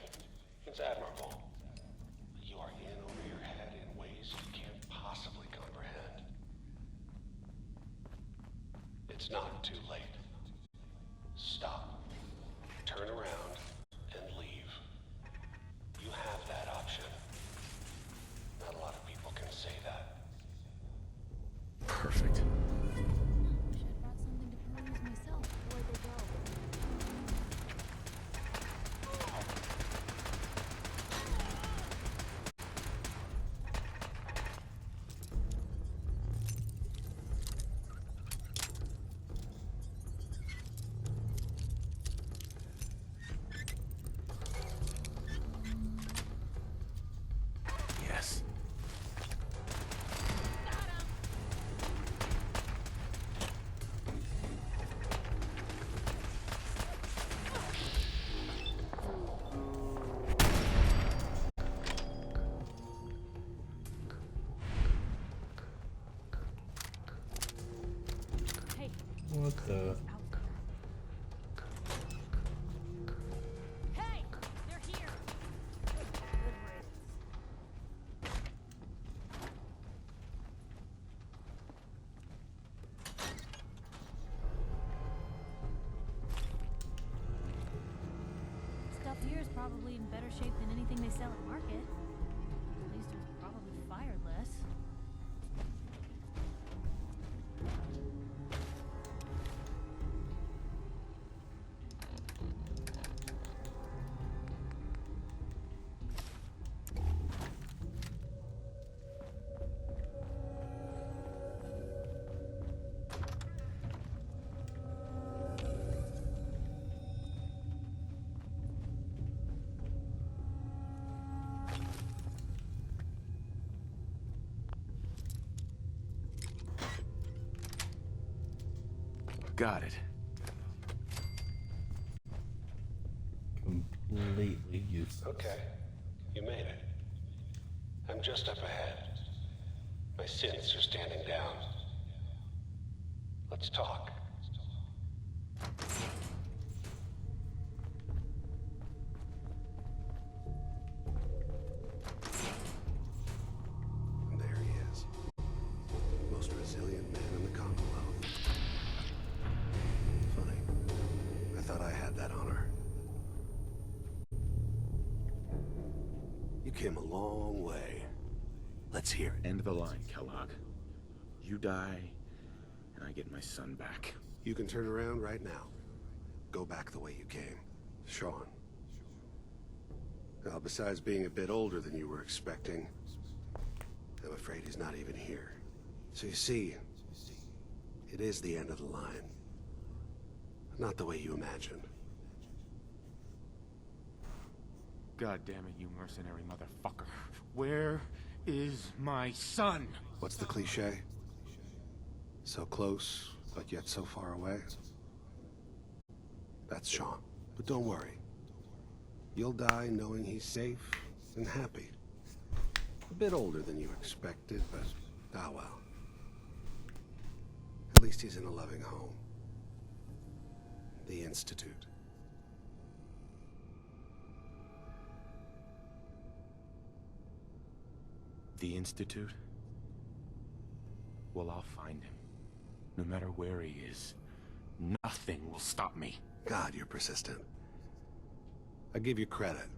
It's admirable. But you are in over your head in ways you can't possibly comprehend. It's not too late. Stop. Turn around and leave. You have that option. Not a lot of people can say that. Perfect. Wish I'd brought something to peruse myself before they go. What the? Hey, they're here. Stuff here is probably in better shape than anything they sell at market. At least it's probably fired less. Got it. Completely useless. Okay, you made it. I'm just up ahead. My synths are standing down. Let's talk. And there he is. Most resilient man in the Commonwealth. Funny. I thought I had that honor. You came a long way. Let's hear it. End the line, Kellogg. You die, and I get my son back. You can turn around right now. Go back the way you came. Sean. Now, besides being a bit older than you were expecting, I'm afraid he's not even here. So you see, it is the end of the line. Not the way you imagined. God damn it, you mercenary motherfucker. Where is my son? What's the cliche? So close, but yet so far away? That's Sean. But don't worry. You'll die knowing he's safe and happy. A bit older than you expected, but ah well. At least he's in a loving home. The Institute. The Institute? Well, I'll find him. No matter where he is. Nothing will stop me. God, you're persistent. I give you credit.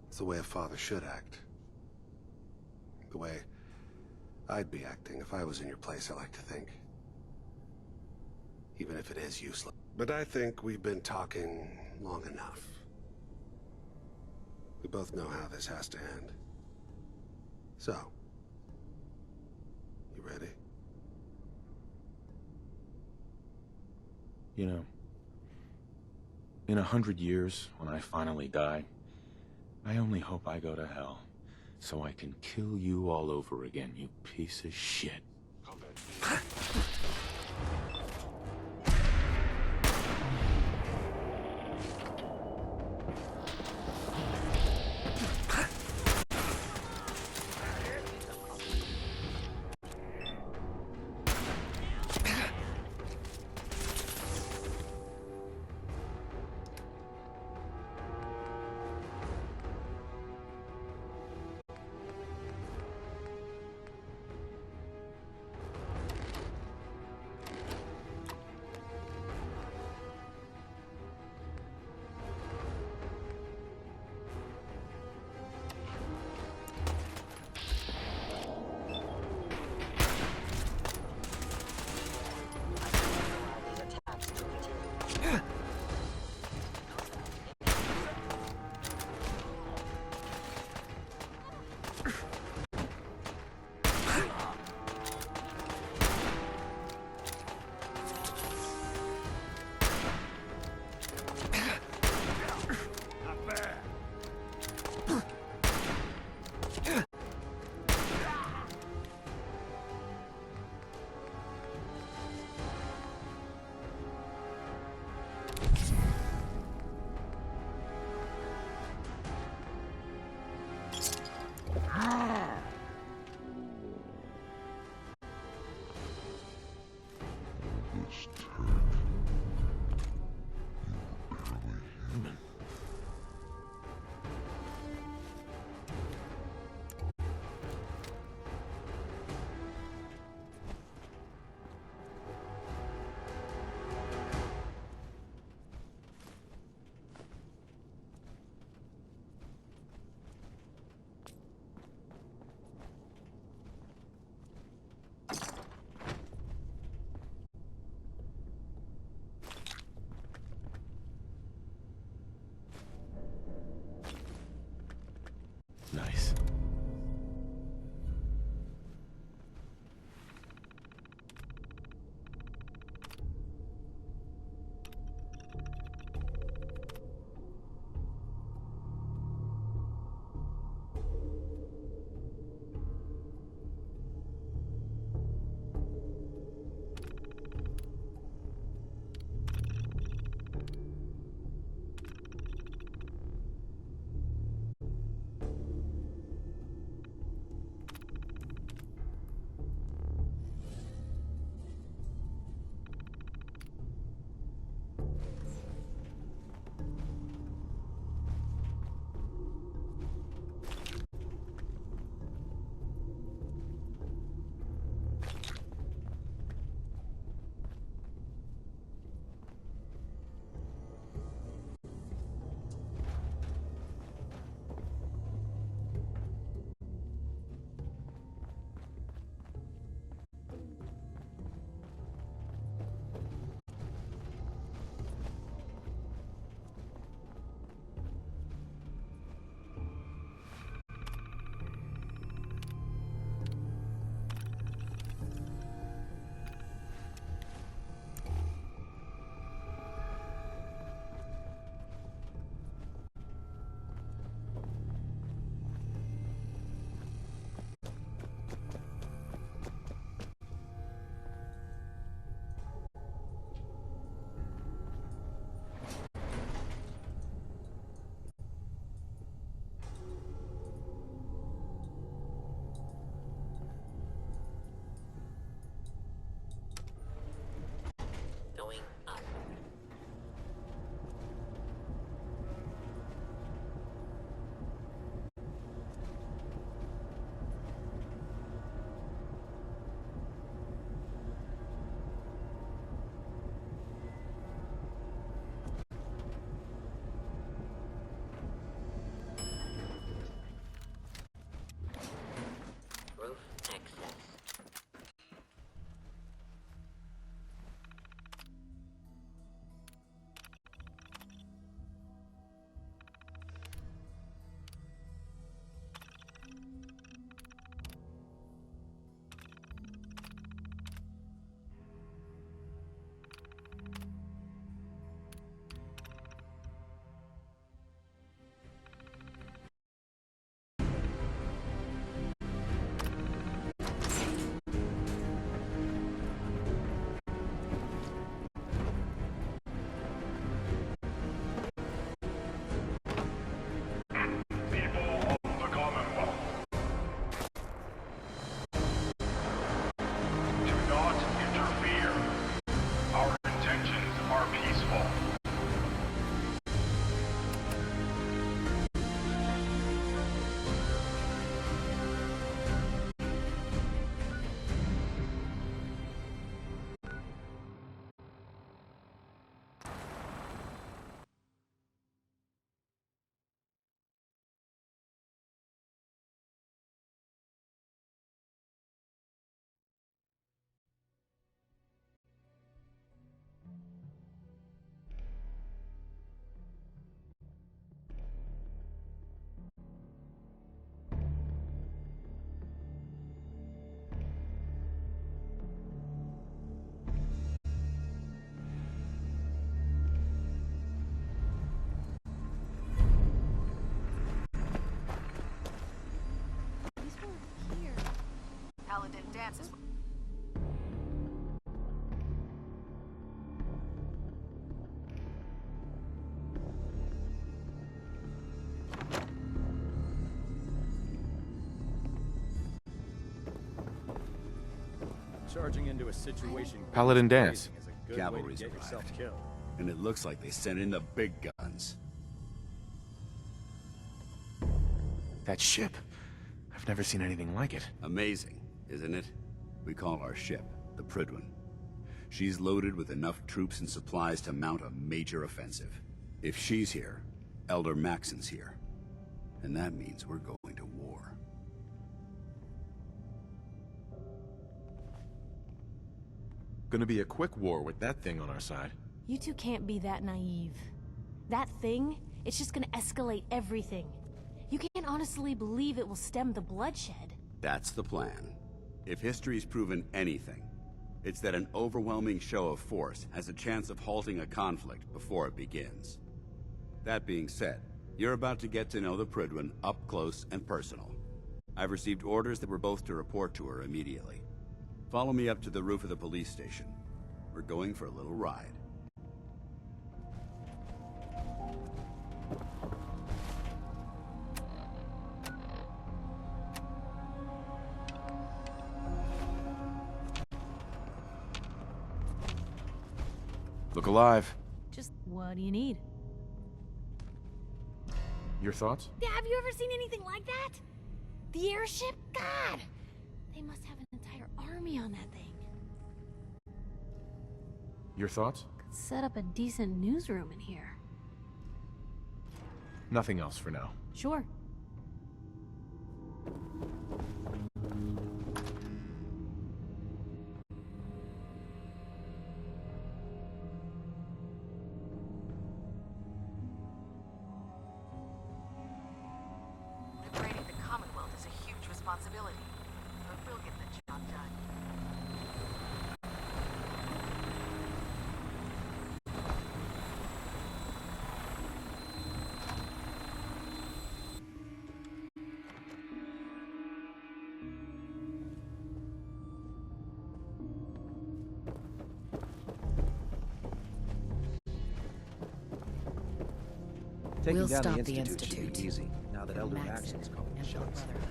It's the way a father should act. The way I'd be acting if I was in your place, I like to think. Even if it is useless. But I think we've been talking long enough. We both know how this has to end. So, you ready? You know, in 100 years, when I finally die, I only hope I go to hell, so I can kill you all over again, you piece of shit. place. Going up. Roof access. Paladin dances. Charging into a situation. Paladin dance. Is a good Cavalry's way to get yourself arrived. killed. And it looks like they sent in the big guns. That ship. I've never seen anything like it. Amazing, isn't it? We call our ship the Prydwen. She's loaded with enough troops and supplies to mount a major offensive. If she's here, Elder Maxon's here. And that means we're going to war. Gonna be a quick war with that thing on our side. You two can't be that naive. That thing, it's just gonna escalate everything. You can't honestly believe it will stem the bloodshed. That's the plan. If history's proven anything, it's that an overwhelming show of force has a chance of halting a conflict before it begins. That being said, you're about to get to know the Prydwen up close and personal. I've received orders that we're both to report to her immediately. Follow me up to the roof of the police station. We're going for a little ride. Look alive. Just what do you need? Your thoughts? Yeah, have you ever seen anything like that? The airship? God! They must have an entire army on that thing. Your thoughts? Could set up a decent newsroom in here. Nothing else for now. Sure. Liberating the Commonwealth is a huge responsibility, but we'll get the job done. Taking We'll down stop the the Institute should Institute. be easy, now that Elder Maxson Maxson's calling the and the shots. Brotherhood.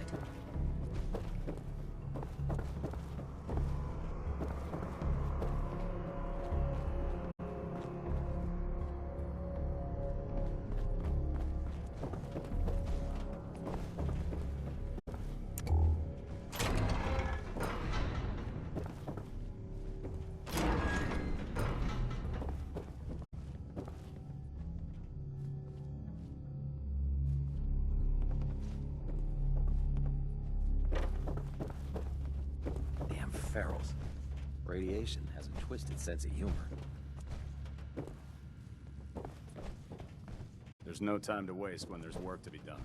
Damn ferals. Radiation has a twisted sense of humor. There's no time to waste when there's work to be done.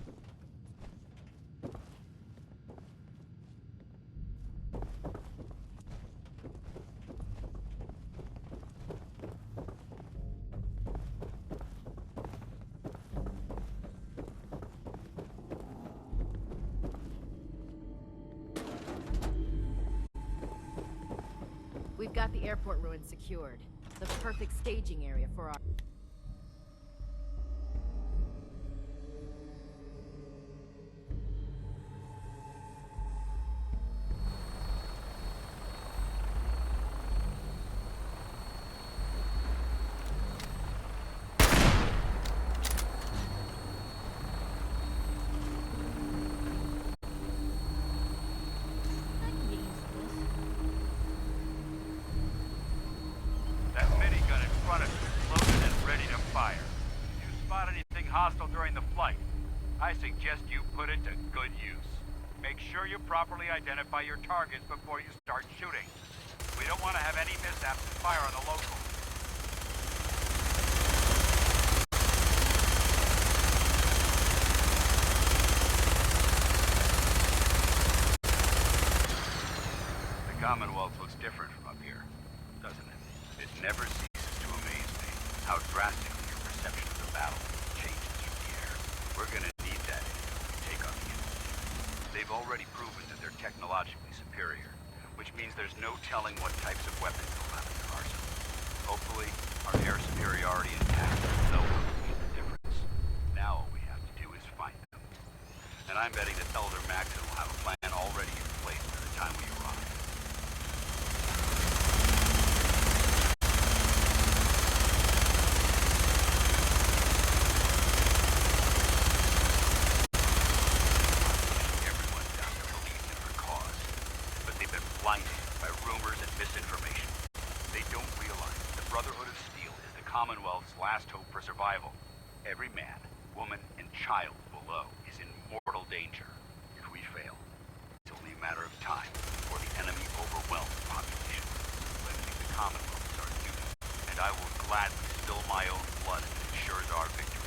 We've got the airport ruins secured. The perfect staging area for our... That minigun in front of you is loaded and ready to fire. If you spot anything hostile during the flight, I suggest you put it to good use. Make sure you properly identify your targets before you start shooting. We don't want to have any mishaps and fire on the locals. The Commonwealth looks different from up here, doesn't it? It never ceases to amaze me how drastically your perception of the battle changes from the air. We're gonna need that if we take on the enemy. They've already proven that they're technologically superior, which means there's no telling what types of weapons they'll have in their arsenal. Hopefully, our air superiority and tactics will be the difference. Now all we have to do is find them. And I'm betting that Elder Maxson will have a plan already in place by the time we arrive. Everyone down there believes in her cause, but they've been blinded by rumors and misinformation. They don't realize the Brotherhood of Steel is the Commonwealth's last hope for survival. Every man, woman, and child below is in mortal danger. If we fail, it's only a matter of time before the enemy overwhelms the population. Cleansing the Commonwealth is our duty, and I will gladly spill my own blood if it ensures our victory.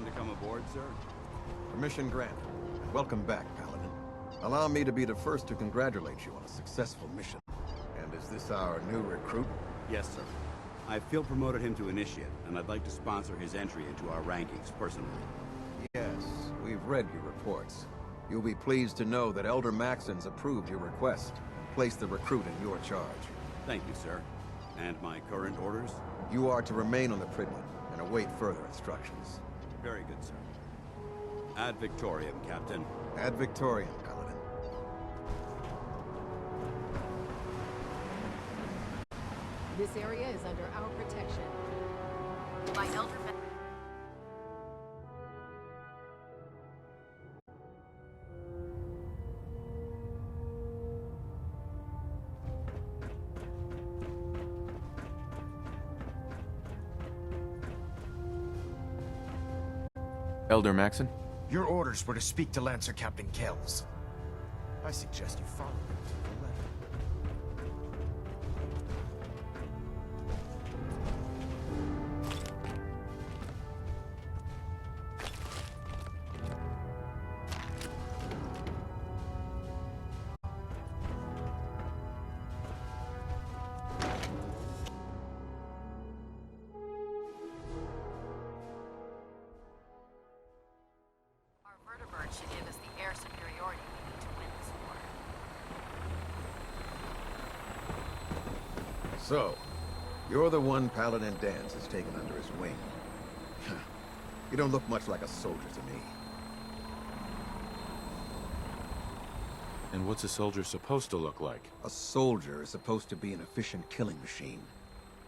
permission to come aboard, sir? Permission granted. Welcome back, Paladin. Allow me to be the first to congratulate you on a successful mission. And is this our new recruit? Yes, sir. I feel promoted him to initiate, and I'd like to sponsor his entry into our rankings personally. Yes, we've read your reports. You'll be pleased to know that Elder Maxon's approved your request. Place the recruit in your charge. Thank you, sir. And my current orders? You are to remain on the Prydwen and await further instructions. Very good, sir. Ad Victoriam, Captain. Ad Victoriam, Paladin. This area is under our protection. By Elder Elder Maxon? Your orders were to speak to Lancer Captain Kells. I suggest you follow him to the letter. Vertibird should give us the air superiority we need to win this war. So, you're the one Paladin Danse has taken under his wing. You don't look much like a soldier to me. And what's a soldier supposed to look like? A soldier is supposed to be an efficient killing machine.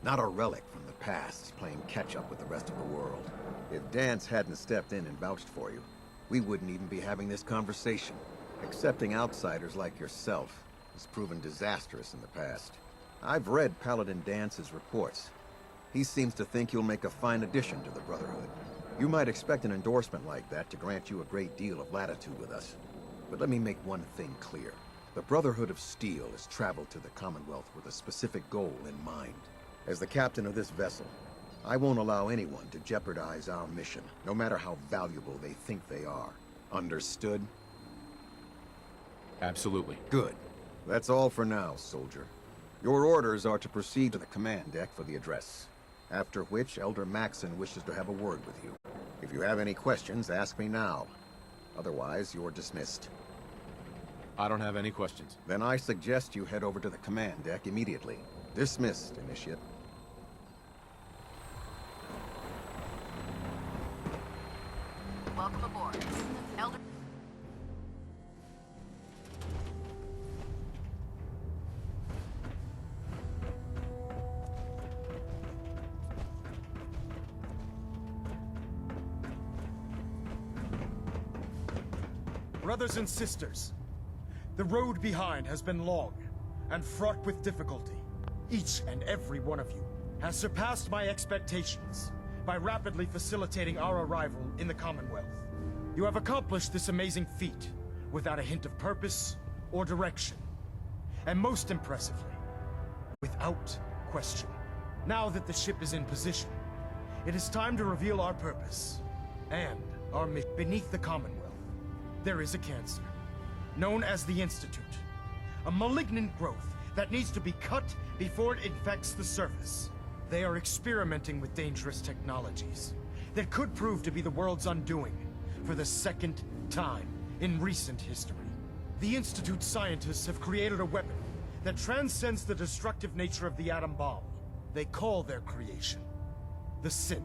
Not a relic from the past, playing catch-up with the rest of the world. If Danse hadn't stepped in and vouched for you, we wouldn't even be having this conversation. Accepting outsiders like yourself has proven disastrous in the past. I've read Paladin Dance's reports. He seems to think you'll make a fine addition to the Brotherhood. You might expect an endorsement like that to grant you a great deal of latitude with us. But let me make one thing clear. The Brotherhood of Steel has traveled to the Commonwealth with a specific goal in mind. As the captain of this vessel, I won't allow anyone to jeopardize our mission, no matter how valuable they think they are. Understood? Absolutely. Good. That's all for now, soldier. Your orders are to proceed to the command deck for the address, after which Elder Maxon wishes to have a word with you. If you have any questions, ask me now. Otherwise, you're dismissed. I don't have any questions. Then I suggest you head over to the command deck immediately. Dismissed, Initiate. Welcome aboard. Elder... Brothers and sisters, the road behind has been long and fraught with difficulty. Each and every one of you has surpassed my expectations by rapidly facilitating our arrival in the Commonwealth. You have accomplished this amazing feat without a hint of purpose or direction. And most impressively, without question. Now that the ship is in position, it is time to reveal our purpose and our mission. Beneath the Commonwealth, there is a cancer, known as the Institute. A malignant growth that needs to be cut before it infects the surface. They are experimenting with dangerous technologies that could prove to be the world's undoing for the second time in recent history. The Institute scientists have created a weapon that transcends the destructive nature of the atom bomb. They call their creation the Synth.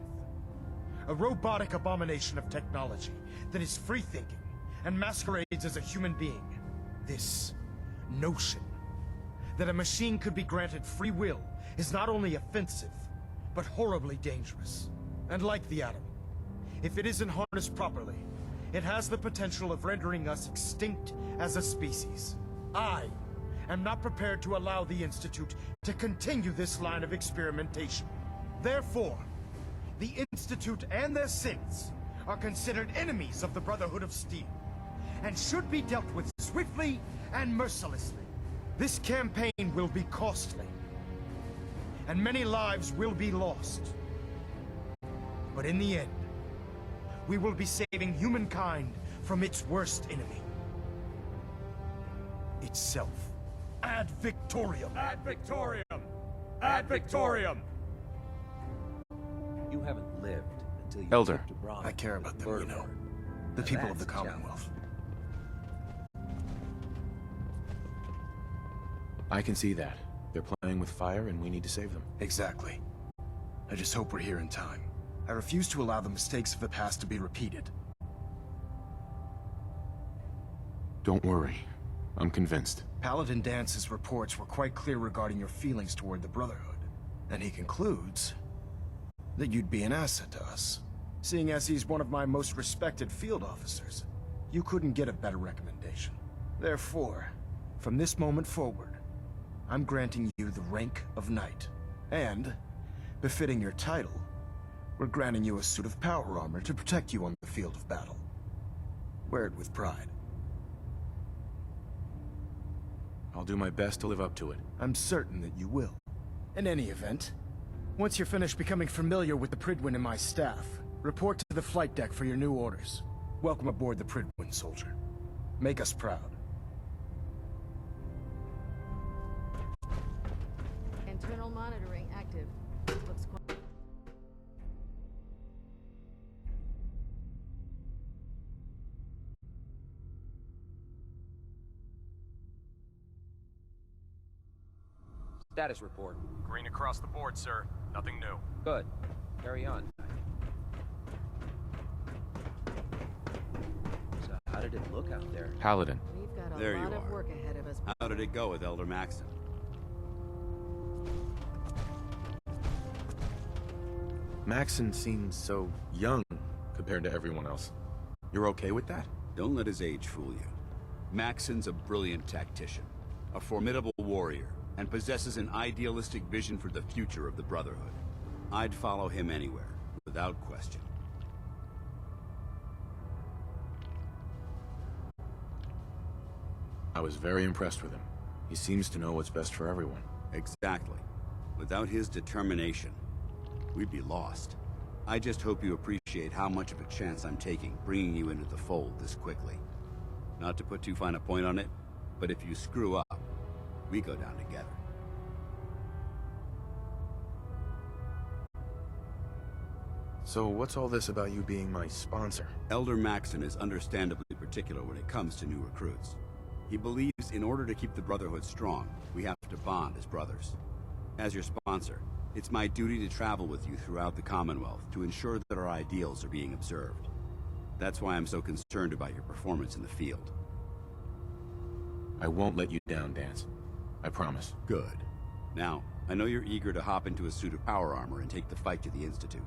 A robotic abomination of technology that is free-thinking and masquerades as a human being. This notion that a machine could be granted free will is not only offensive, but horribly dangerous. And like the atom, if it isn't harnessed properly, it has the potential of rendering us extinct as a species. I am not prepared to allow the Institute to continue this line of experimentation. Therefore, the Institute and their synths are considered enemies of the Brotherhood of Steel, and should be dealt with swiftly and mercilessly. This campaign will be costly, and many lives will be lost. But in the end, we will be saving humankind from its worst enemy. Itself. Ad Victoriam! Ad Victoriam! Ad Victoriam! You haven't lived until you Elder. took to Bronze. I care about them, you know. The Now people of the that's a challenge. Commonwealth. I can see that. They're playing with fire and we need to save them. Exactly. I just hope we're here in time. I refuse to allow the mistakes of the past to be repeated. Don't worry. I'm convinced. Paladin Dance's reports were quite clear regarding your feelings toward the Brotherhood. And he concludes that you'd be an asset to us. Seeing as he's one of my most respected field officers, you couldn't get a better recommendation. Therefore, from this moment forward, I'm granting you the rank of Knight. And, befitting your title, we're granting you a suit of power armor to protect you on the field of battle. Wear it with pride. I'll do my best to live up to it. I'm certain that you will. In any event, once you're finished becoming familiar with the Prydwen and my staff, report to the flight deck for your new orders. Welcome aboard the Prydwen, soldier. Make us proud. Internal monitoring active. Looks quite... Status report. Green across the board, sir. Nothing new. Good. Carry on. So how did it look out there? Paladin. We've got a There you lot of are. work ahead of us. How did it go with Elder Maxton? Maxon seems so young compared to everyone else. You're okay with that? Don't let his age fool you. Maxon's a brilliant tactician, a formidable warrior, and possesses an idealistic vision for the future of the Brotherhood. I'd follow him anywhere, without question. I was very impressed with him. He seems to know what's best for everyone. Exactly. Without his determination, we'd be lost. I just hope you appreciate how much of a chance I'm taking bringing you into the fold this quickly. Not to put too fine a point on it, but if you screw up, we go down together. So what's all this about you being my sponsor? Elder Maxton is understandably particular when it comes to new recruits. He believes in order to keep the Brotherhood strong, we have to bond as brothers. As your sponsor, it's my duty to travel with you throughout the Commonwealth to ensure that our ideals are being observed. That's why I'm so concerned about your performance in the field. I won't let you down, Dance. I promise. Good. Now, I know you're eager to hop into a suit of power armor and take the fight to the Institute.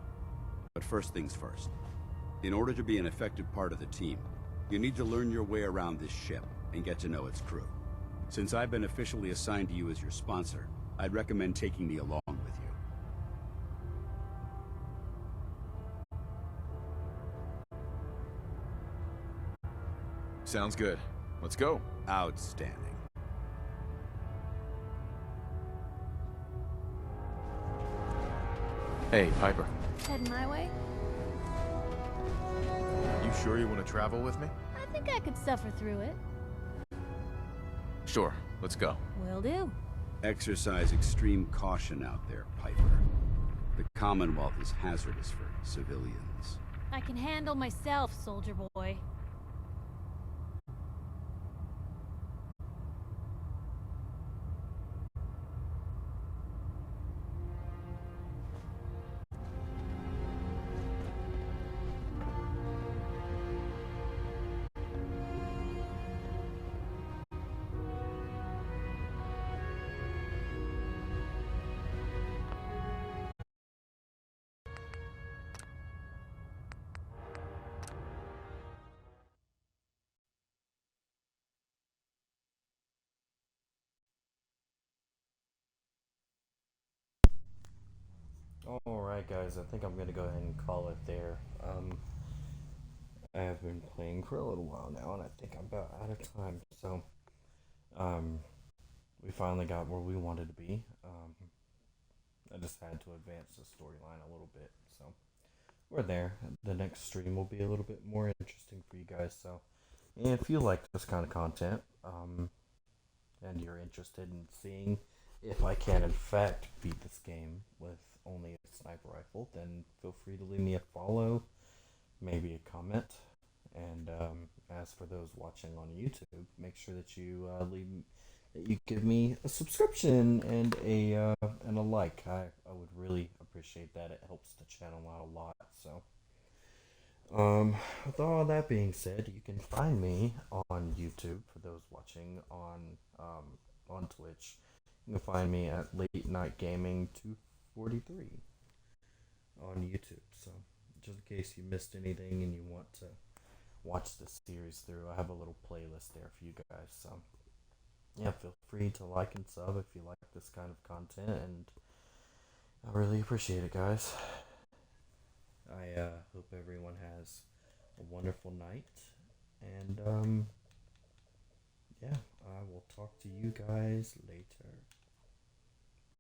But first things first. In order to be an effective part of the team, you need to learn your way around this ship and get to know its crew. Since I've been officially assigned to you as your sponsor, I'd recommend taking me along with you. Sounds good. Let's go. Outstanding. Hey, Piper. Heading my way? You sure you want to travel with me? I think I could suffer through it. Sure, let's go. Will do. Exercise extreme caution out there, Piper. The Commonwealth is hazardous for civilians. I can handle myself, soldier boy. Alright guys, I think I'm gonna go ahead and call it there. I have been playing for a little while now and I think I'm about out of time, so we finally got where we wanted to be. I just had to advance the storyline a little bit, so we're there. The next stream will be a little bit more interesting for you guys. So, and if you like this kind of content, and you're interested in seeing if I can in fact beat this game with only a sniper rifle, then feel free to leave me a follow, maybe a comment. And as for those watching on YouTube, make sure that you give me a subscription and a like. I would really appreciate that. It helps the channel out a lot. So, with all that being said, you can find me on YouTube for those watching on Twitch. You can find me at Late Night Gaming 243 on YouTube. So, just in case you missed anything and you want to watch this series through, I have a little playlist there for you guys. So, yeah, feel free to like and sub if you like this kind of content, and I really appreciate it, guys. I hope everyone has a wonderful night, and yeah, I will talk to you guys later.